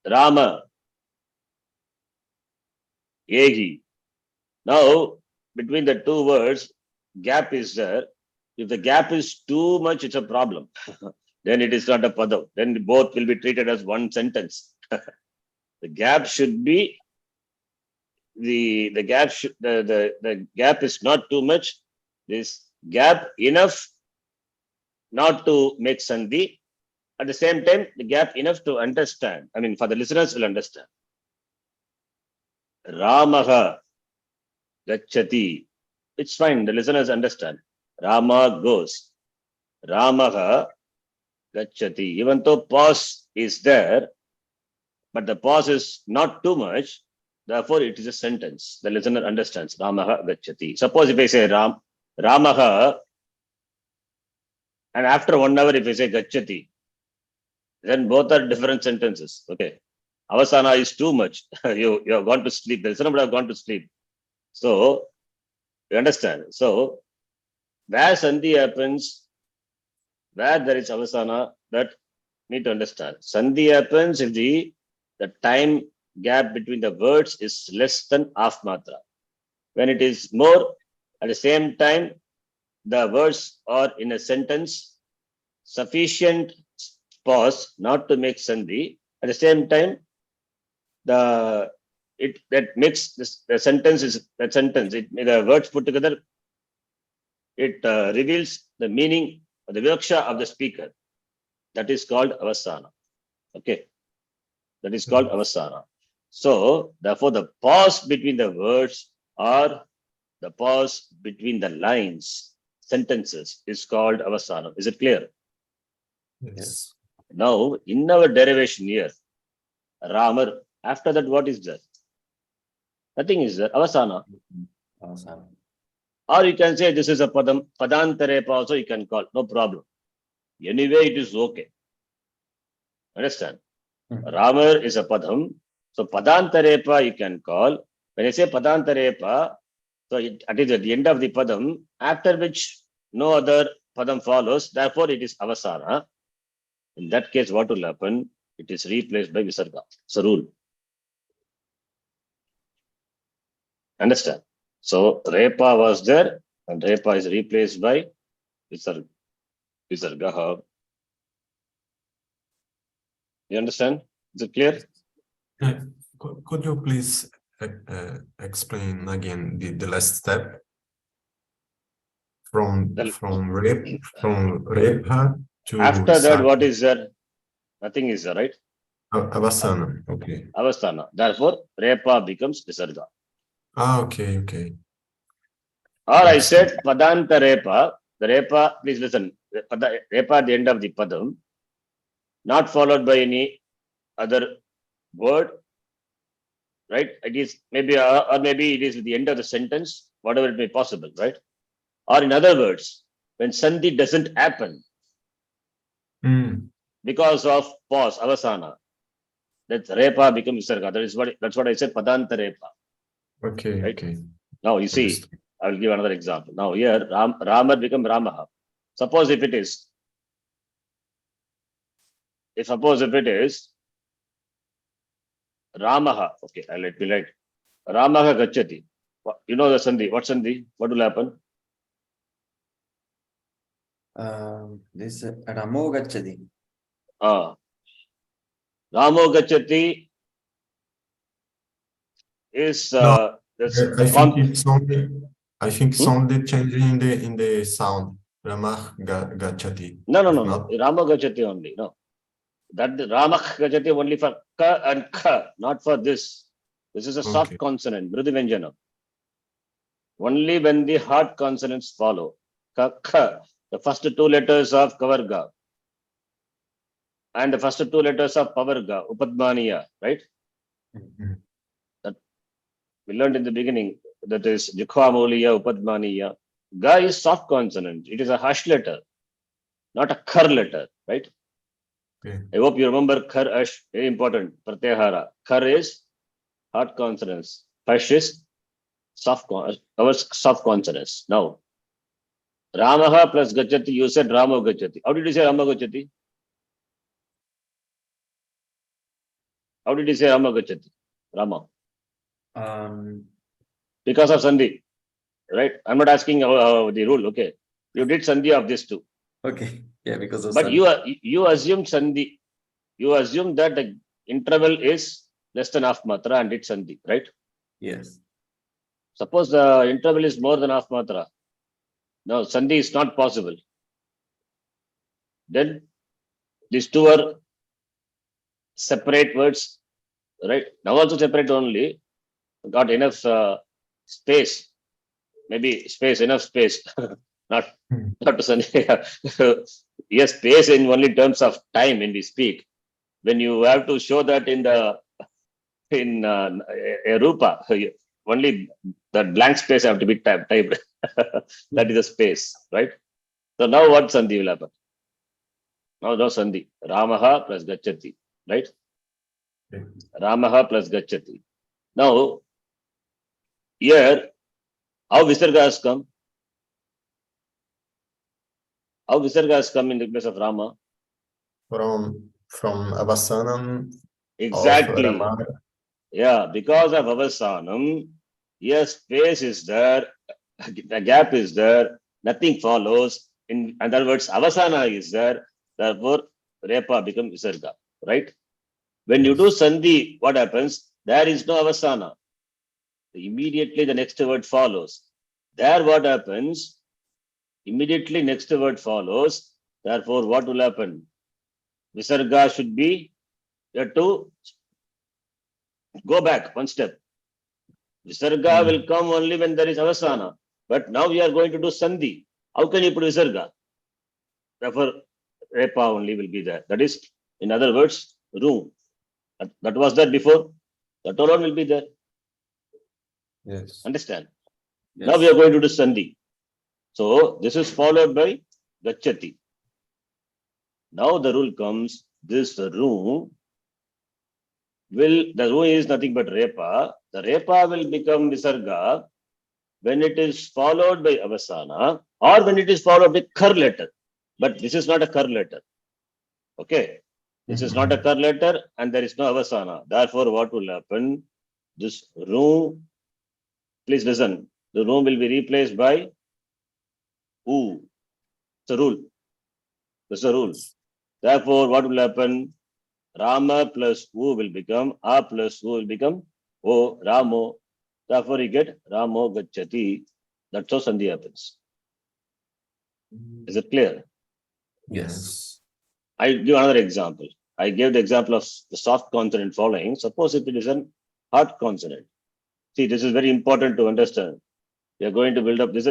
Rama Ehi. Now, between the two words, gap is there. If the gap is too much, it's a problem. Then it is not a padam. Then both will be treated as one sentence. The gap should be the gap is not too much. This gap enough not to make sandhi. At the same time, the gap enough to understand. I mean, for the listeners will understand. Ramaha gacchati. It's fine. The listeners understand. Rama goes. Ramaha gacchati. Even though pause is there, but the pause is not too much. Therefore, it is a sentence. The listener understands. Ramaha gacchati. Suppose if I say Ramaha, and after 1 hour, if I say gacchati, then both are different sentences. Okay. Avasana is too much. you have gone to sleep. The listener would have gone to sleep. So, you understand. So, where sandhi happens, where there is avasana, that need to understand. Sandhi happens if the time gap between the words is less than half matra. When it is more, at the same time, the words are in a sentence, sufficient pause not to make sandhi. At the same time, the words put together, it reveals the meaning of the vivaksha of the speaker. That is called avasana. Okay. That is called avasana. So, therefore, the pause between the words or the pause between the lines, sentences, is called avasana. Is it clear? Yes. Now, in our derivation here, Ramar, after that, what is there? Nothing is there. Avasana. Avasana. Or you can say this is a padam, padantarepa also you can call, no problem. Anyway, it is okay. Understand? Ramar is a padam. So padantarepa you can call. When I say padantarepa, so it is at the end of the padam, after which no other padam follows. Therefore, it is avasana. In that case, what will happen? It is replaced by visarga. It's a rule. Understand? So repa was there, and repa is replaced by visarga. You understand? Is it clear? Could you please explain again the last step from repa to after that? What is there? Nothing is there, right? avasana? Okay. Avasthana. Therefore, repa becomes visarga. Okay. Or I said padanta repa. The repa, please listen. Repa at the end of the padam, not followed by any other word, right? It is maybe, or maybe it is at the end of the sentence, whatever it may be possible, right? Or in other words, when sandhi doesn't happen because of pause, avasana, that repa becomes visarga. That's what I said, padanta repa. Okay. Right? Okay. Now you see, I will give another example. Now here, Ramar become Ramaha. Suppose if it is Ramaha, okay, let me write. Ramaha gacchati. You know the sandhi. What sandhi? What will happen? This Ramo gacchati. Ramo gacchati is I think it's only changing in the sound. Ramah gachati. No. Ramo gacchati only. No. That Ramah gacchati only for ka and kha, not for this. This is a soft consonant, mridu vyanjana. Only when the hard consonants follow. Ka, kha, the first two letters of kavarga and the first two letters of pavarga, upadmaniya, right? That we learned in the beginning. That is jikhwamoliya, upadmaniya. Ga is soft consonant. It is a harsh letter, not a khar letter, right? Okay. I hope you remember khar ash, very important. Pratyahara. Khar is hard consonants. Ash is soft consonants. Now, Ramaha plus gacchati, you said Ramo gacchati. How did you say Ramo gacchati? How did you say Rama gacchati? Rama. Because of Sandhi, right? I'm not asking the rule, okay? You did Sandhi of this too. Okay. Yeah, because of But Sandhi. you assume Sandhi. You assume that the interval is less than half matra and it's Sandhi, right? Yes. Suppose the interval is more than half matra. No, Sandhi is not possible. Then these two are separate words, right? Now also separate only. Got enough space. Maybe space, enough space. not not to Sandhi. Yes, space in only terms of time when we speak. When you have to show that in a rupa, only that blank space have to be typed. That is a space, right? So now what Sandhi will happen? Now Sandhi. Ramaha plus Gachati, right? Okay. Ramaha plus Gachati. Now, here, how Visarga has come? How Visarga has come in the place of Rama? From Avasanam of Exactly. Rama. Yeah, because of Avasanam, yes, space is there, the gap is there, nothing follows. In other words, Avasana is there, therefore, Repa becomes Visarga, right? When you do Yes. Sandhi, what happens? There is no Avasana. Immediately the next word follows. There what happens? Immediately next word follows. Therefore, what will happen? Visarga should be, you have to go back one step. Visarga will come only when there is Avasana. But now we are going to do Sandhi. How can you put Visarga? Therefore, Repa only will be there. That is, in other words, room. That was there before. That alone will be there. Yes. Understand? Yes. Now we are going to do Sandhi. So this is followed by Gachati. Now the rule comes, this room the room is nothing but Repa. The Repa will become Visarga when it is followed by Avasana or when it is followed by Kar letter. But this is not a Kar letter. Okay. This is not a Kar letter and there is no Avasana. Therefore, what will happen? This room, please listen, the room will be replaced by U. It's a rule. That's a rule. Therefore, what will happen? Rama plus U will become A plus U will become O, Ramo. Therefore, you get Ramo Gachati. That's how Sandhi happens. Is it clear? Yes. I give another example. I gave the example of the soft consonant following. Suppose if it is an hard consonant. See, this is very important to understand. We are going to build up this,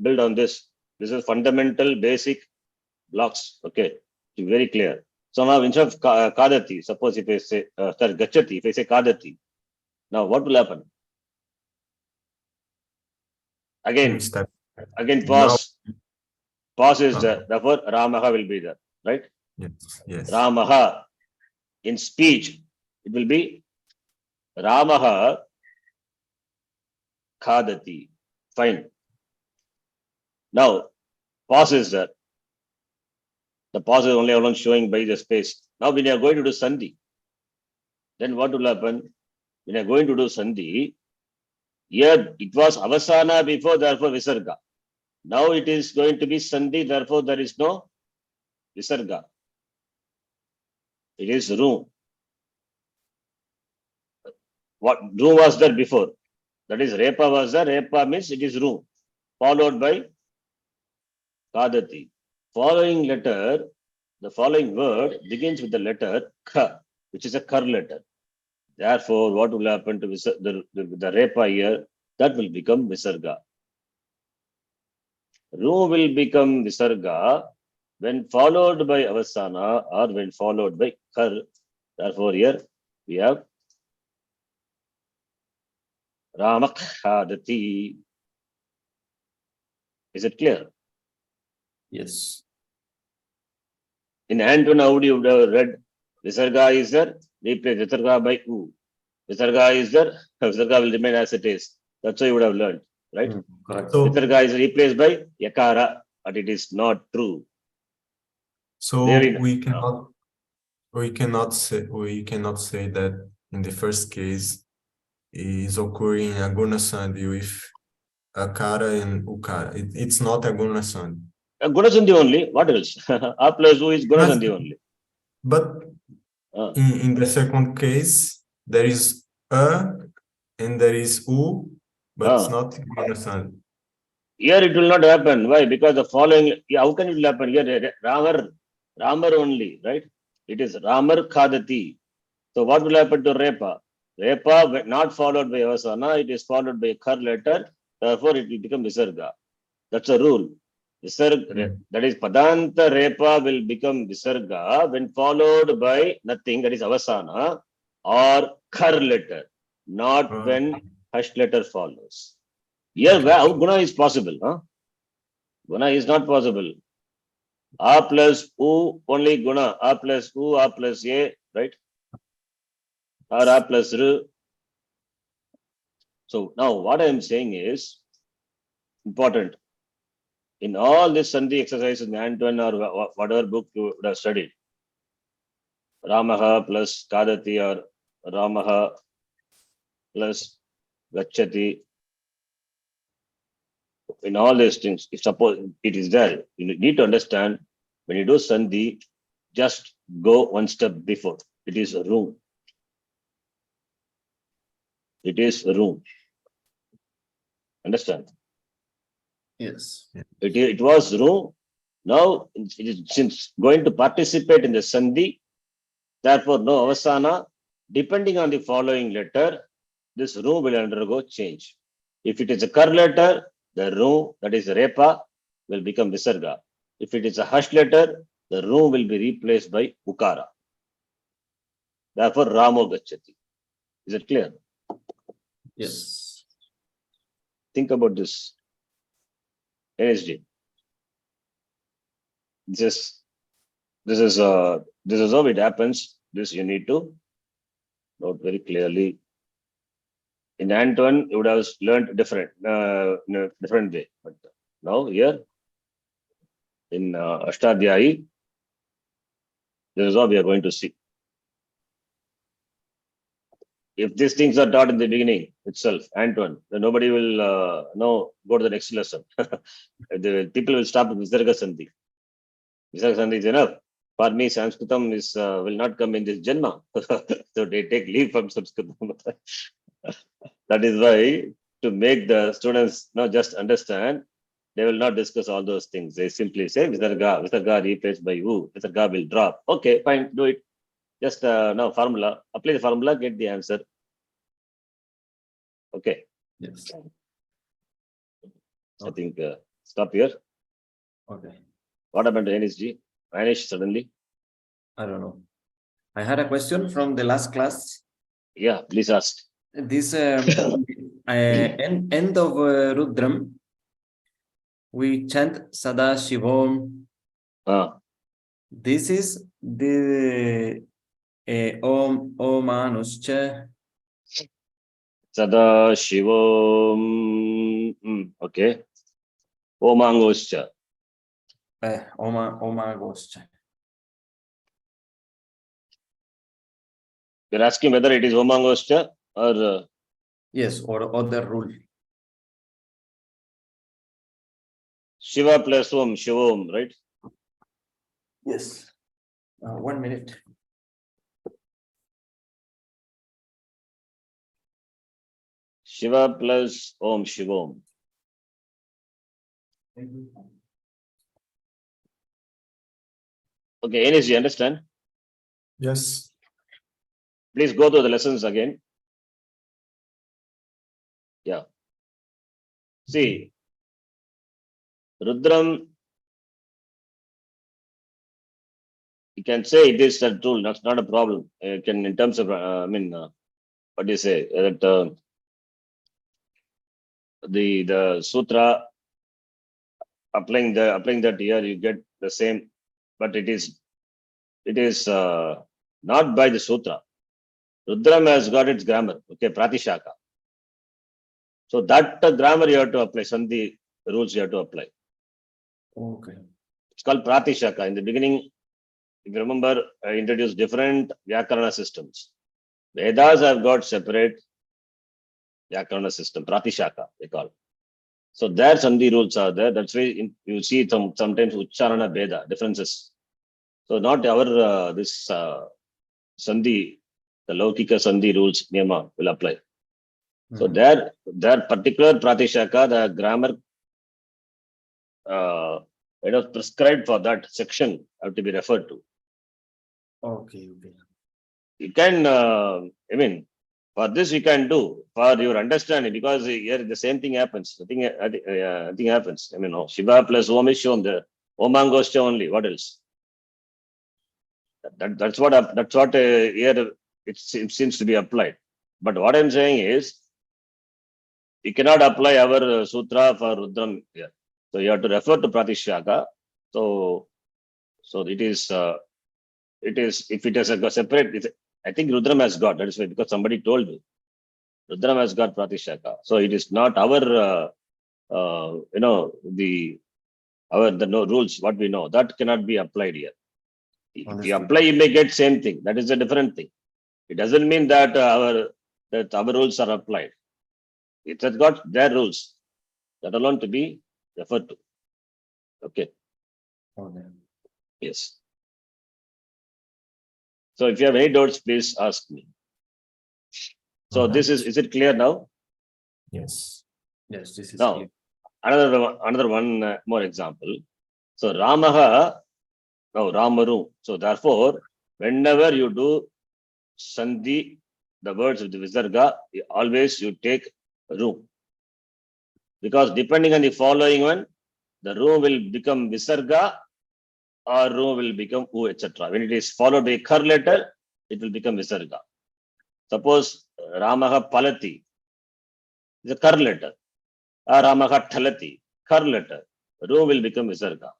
build on this. This is fundamental, basic blocks. Okay, to be very clear. So now instead of kadati, suppose if I say gachati, if I say kadati, now what will happen? Again, Step. again Now, pause. Pause is there. Therefore, Ramaha will be there, right? yes, yes. Ramaha in speech, it will be Ramaha kadati. Fine. Now, pause is there. The pause is only alone showing by the space. Now, when you are going to do Sandhi, then what will happen? When you are going to do Sandhi, here it was Avasana before, therefore Visarga. Now it is going to be Sandhi, therefore there is no Visarga. It is room. What room was there before? That is Repa was there. Repa means it is room. Followed by Kadati. Following letter, the following word begins with the letter K, which is a Kar letter. Therefore, what will happen to the Repa here? That will become Visarga. Ru will become Visarga when followed by Avasana or when followed by Kar. Therefore, here we have Ramakhadati. Is it clear? Yes. In Antona, how would you have read Visarga is there? Replace Visarga by U. Visarga is there? Visarga will remain as it is. That's how you would have learned, right? Correct. So, Visarga is replaced by Yakara, but it is not true. so Really, we cannot say that in the first case is occurring a guna sandhi with akara and ukara. It's not a guna sandhi. Guna Sandhi only. What else? A plus U is Guna Yes. Sandhi only. But Ah. in the second case, there is a and there is u, but it's not guna sandhi. Here it will not happen. Why? Because the following, how can it happen? Here, Ramar only, right? It is Ramar Khadati. So what will happen to Repa? Repa not followed by Avasana, it is followed by a Khar letter. Therefore, it will become Visarga. That's a rule. Visarga, that is Padanta Repa will become Visarga when followed by nothing, that is Avasana or Khar letter, not when Hash letter follows. Here, how Guna is possible? Huh? Guna is not possible. A plus U, only Guna. A plus U, A plus A, right? Or A plus R. So now what I am saying is important. In all this Sandhi exercises in Antoine or whatever book you would have studied, Ramaha plus Kadati or Ramaha plus Gachati, in all these things, if suppose it is there, you need to understand when you do Sandhi, just go one step before. It is a room. It is a room. Understand? Yes. It was room. Now it is since going to participate in the Sandhi, therefore no Avasana. Depending on the following letter, this room will undergo change. If it is a Kar letter, the room, that is Repa, will become Visarga. If it is a Hash letter, the room will be replaced by Ukara. Therefore, Ramo Gachati. Is it clear? Yes. Think about this. NSG. This is how it happens. This you need to note very clearly. In Antoine, you would have learned different in a different way. But now here in Ashtadhyayi, this is what we are going to see. If these things are taught in the beginning itself, Antoine, then nobody will go to the next lesson. People will stop with Visarga Sandhi. Visarga Sandhi is enough. For me, Sanskritam is will not come in this Janma. So they take leave from Sanskritam. That is why, to make the students not just understand, they will not discuss all those things. They simply say Visarga replaced by U, Visarga will drop. Okay, fine, do it. Just now formula, apply the formula, get the answer. Okay. Yes. I think stop here. Okay. What happened to NSG? Vanished suddenly. I don't know. I had a question from the last class. Yeah, please ask. This end of Rudram, we chant Sada Shivom. This is the Om Manuscha. Sada Shivam. Okay. Omangoscha. Omagoscha. You're asking whether it is Omangoscha or. Yes, or other rule. Shiva plus Om, Shivom, right? Yes. 1 minute. Shiva plus Om, Shivom. Okay, NSG, understand? Yes. Please go through the lessons again. Yeah. See, Rudram, you can say it is a tool, that's not a problem. You can, in terms of, what do you say? That the sutra, applying that here, you get the same, but it is not by the sutra. Rudram has got its grammar, okay, Pratishaka. So that grammar you have to apply, Sandhi rules you have to apply. Okay. It's called Pratishaka. In the beginning, if you remember, I introduced different Vyakarana systems. Vedas have got separate, Vyakarana system, Pratishaka, they call. So their Sandhi rules are there. That's why you see sometimes Ucharana Beda, differences. So not our, Sandhi, the Laukika Sandhi rules, Niyama will apply. So their particular Pratishaka, the grammar, prescribed for that section have to be referred to. Okay. You can, for this you can do for your understanding, because here the same thing happens. Nothing happens. Shiva plus Om is shown there. Omangoscha only. What else? That's what here it seems to be applied. But what I'm saying is, we cannot apply our sutra for Rudram here. So you have to refer to Pratishaka. So it is if it is a separate. I think Rudram has got, that is why, because somebody told me Rudram has got Pratishaka. So it is not our the rules what we know, that cannot be applied here. If you apply, you may get same thing. That is a different thing. It doesn't mean that our rules are applied. It has got their rules that alone to be referred to. Okay. Yes. So if you have any doubts, please ask me. So this is it clear now? Yes. Yes, this is now clear. Another one more example. So Ramaha, now Ramaru. So therefore, whenever you do Sandhi, the words with the Visarga, always you take Ru. Because depending on the following one, the Ru will become Visarga or Ru will become U, etc. When it is followed by a Kar letter, it will become Visarga. Suppose Ramaha Palati is a Kar letter. Ramaha Thalati, Kar letter. Ru will become Visarga.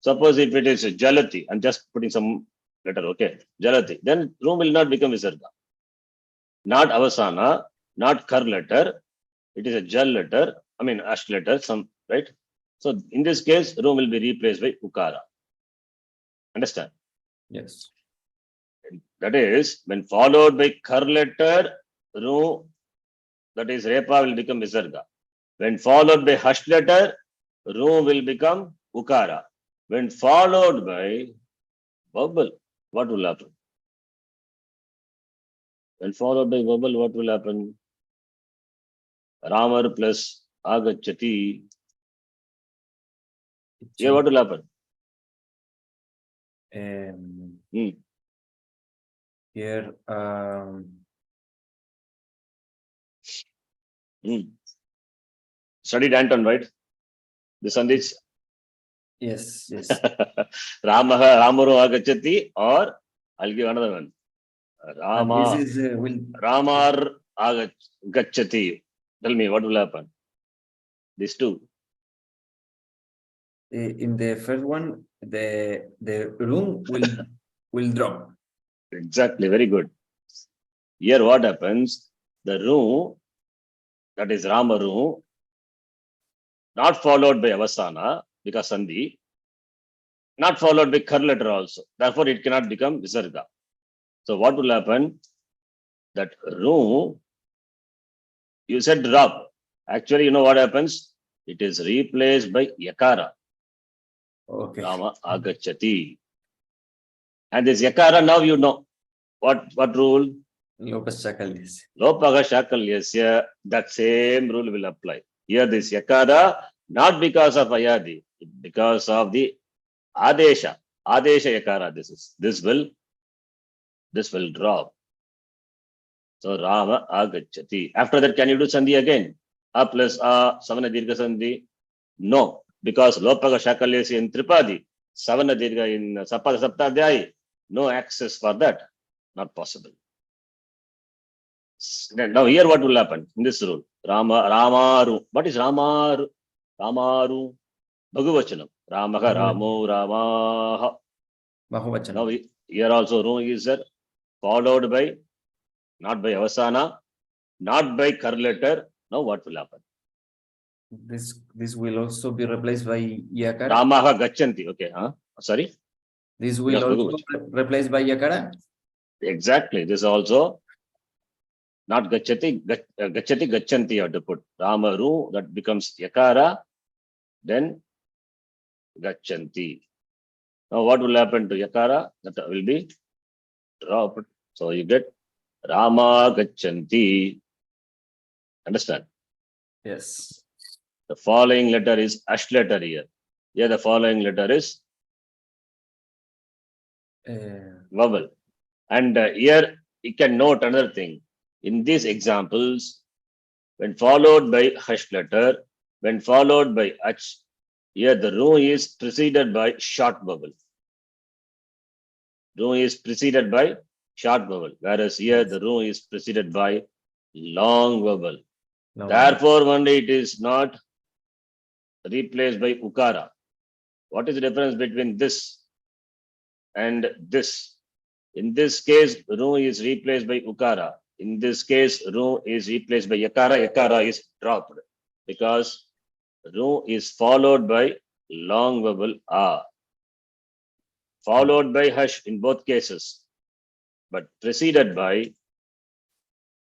Suppose if it is Jalati, I'm just putting some letter, okay, Jalati, then Ru will not become Visarga. Not Avasana, not Kar letter, it is a Jal letter, Ash letter, right? So in this case, Ru will be replaced by Ukara. Understand? Yes. That is, when followed by Kar letter, Ru, that is Repa, will become Visarga. When followed by Hash letter, Ru will become Ukara. When followed by vowel, what will happen? When followed by vowel, what will happen? Ramar plus Agachati. Here, what will happen? Here, Studied Anton, right? The Sandhis. yes. Ramaru Agachati, or I'll give another one. Ramar Agachati. Tell me, what will happen? These two. In the first one, the room will drop. Exactly, very good. Here, what happens? The room, that is Ramaru, not followed by Avasana, because Sandhi, not followed by Kar letter also. Therefore, it cannot become Visarga. So, what will happen? That room, you said Rab. Actually, you know what happens? It is replaced by Yakara. Okay. Rama Agachati. And this Yakara, now you know. What rule? Lopaga Shakalyasya. That same rule will apply. Here, this Yakara, not because of Ayadi, because of the Adesha. Adesha Yakara, this will drop. So Rama Agachati. After that, can you do Sandhi again? A plus A, Savana Dirgha Sandhi? No, because Lopaga Shakalyasya in Tripadi, Savana Dirgha in Sapada Saptadhyay, no access for that. Not possible. Now here what will happen in this rule? Ramaru. What is Ramaru? Ramaru. Bhagavachanam. Ramaha, Ramo, Ramaha. Bahuvachanam. Now here also Ru is there, followed by, not by Avasana, not by Kar letter. Now what will happen? This will also be replaced by Yakara. Ramaha Gachanti. Okay, sorry. This will also be replaced by Yakara. Exactly. This also not gachati, gachati, gachanti you have to put. Rama, ru, that becomes yakara, then gachanti. Now what will happen to yakara? That will be dropped. So you get Rama gachanti. Understand? Yes. The following letter is ash letter here. Here the following letter is vowel. And here you can note another thing. In these examples, when followed by hash letter, when followed by ach, here the ru is preceded by short vowel. Ru is preceded by short vowel, whereas here the ru is preceded by long vowel. No. Therefore, only it is not replaced by ukara. What is the difference between this and this? In this case, ru is replaced by ukara. In this case, ru is replaced by yakara. Yakara is dropped because ru is followed by long vowel a, followed by hush in both cases, but preceded by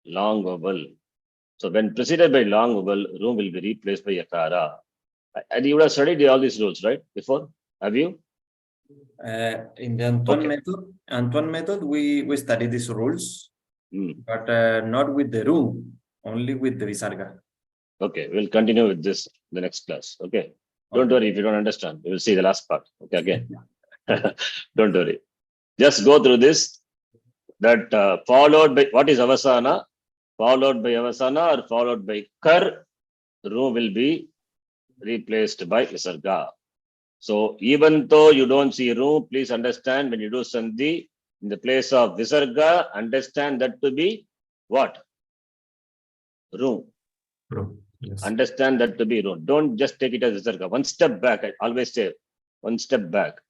long vowel. So when preceded by long vowel, ru will be replaced by yakara. And you would have studied all these rules, right? Before? Have you? In the Antoine method, we study these rules, but not with the ru, only with the visarga. Okay, we'll continue with this in the next class. Okay. Don't worry if you don't understand. You will see the last part. Okay, again. Don't worry. Just go through this. That followed by what is Avasana? Followed by Avasana or followed by Kar, ru will be replaced by Visarga. So even though you don't see ru, please understand when you do Sandhi, in the place of Visarga, understand that to be what? Ru. Yes. Understand that to be ru. Don't just take it as Visarga. One step back, I always say, one step back.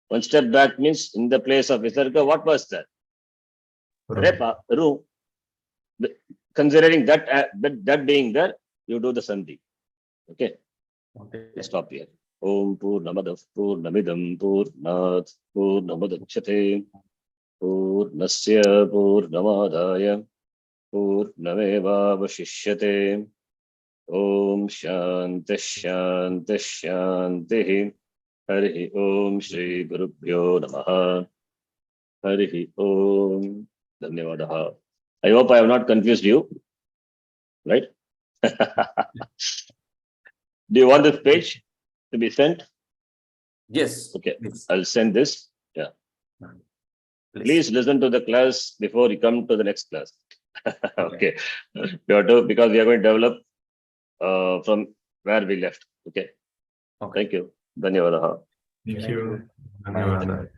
One step back means in the place of Visarga, what was that? Repa, ru. Considering that, that being there, you do the Sandhi. Okay. Stop here. Om Purnamadav Purnamidam Purnat Purnamadachyate Purnasya Purnamadaya Purnameva Vashishyate. Om Shanti Shanti Shanti. Hari Om Shri Gurubhyo Namaha. Hari Om. Dhanyavadaha. I hope I have not confused you. Right? Do you want this page to be sent? Yes. Okay, Please. I'll send this. Yeah. Please. Please listen to the class before you come to the next class. Okay. You have to, because we are going to develop from where we left. Okay. Okay. Thank you. Dhanyavadaha. Thank Thank you. you. Dhanyawada.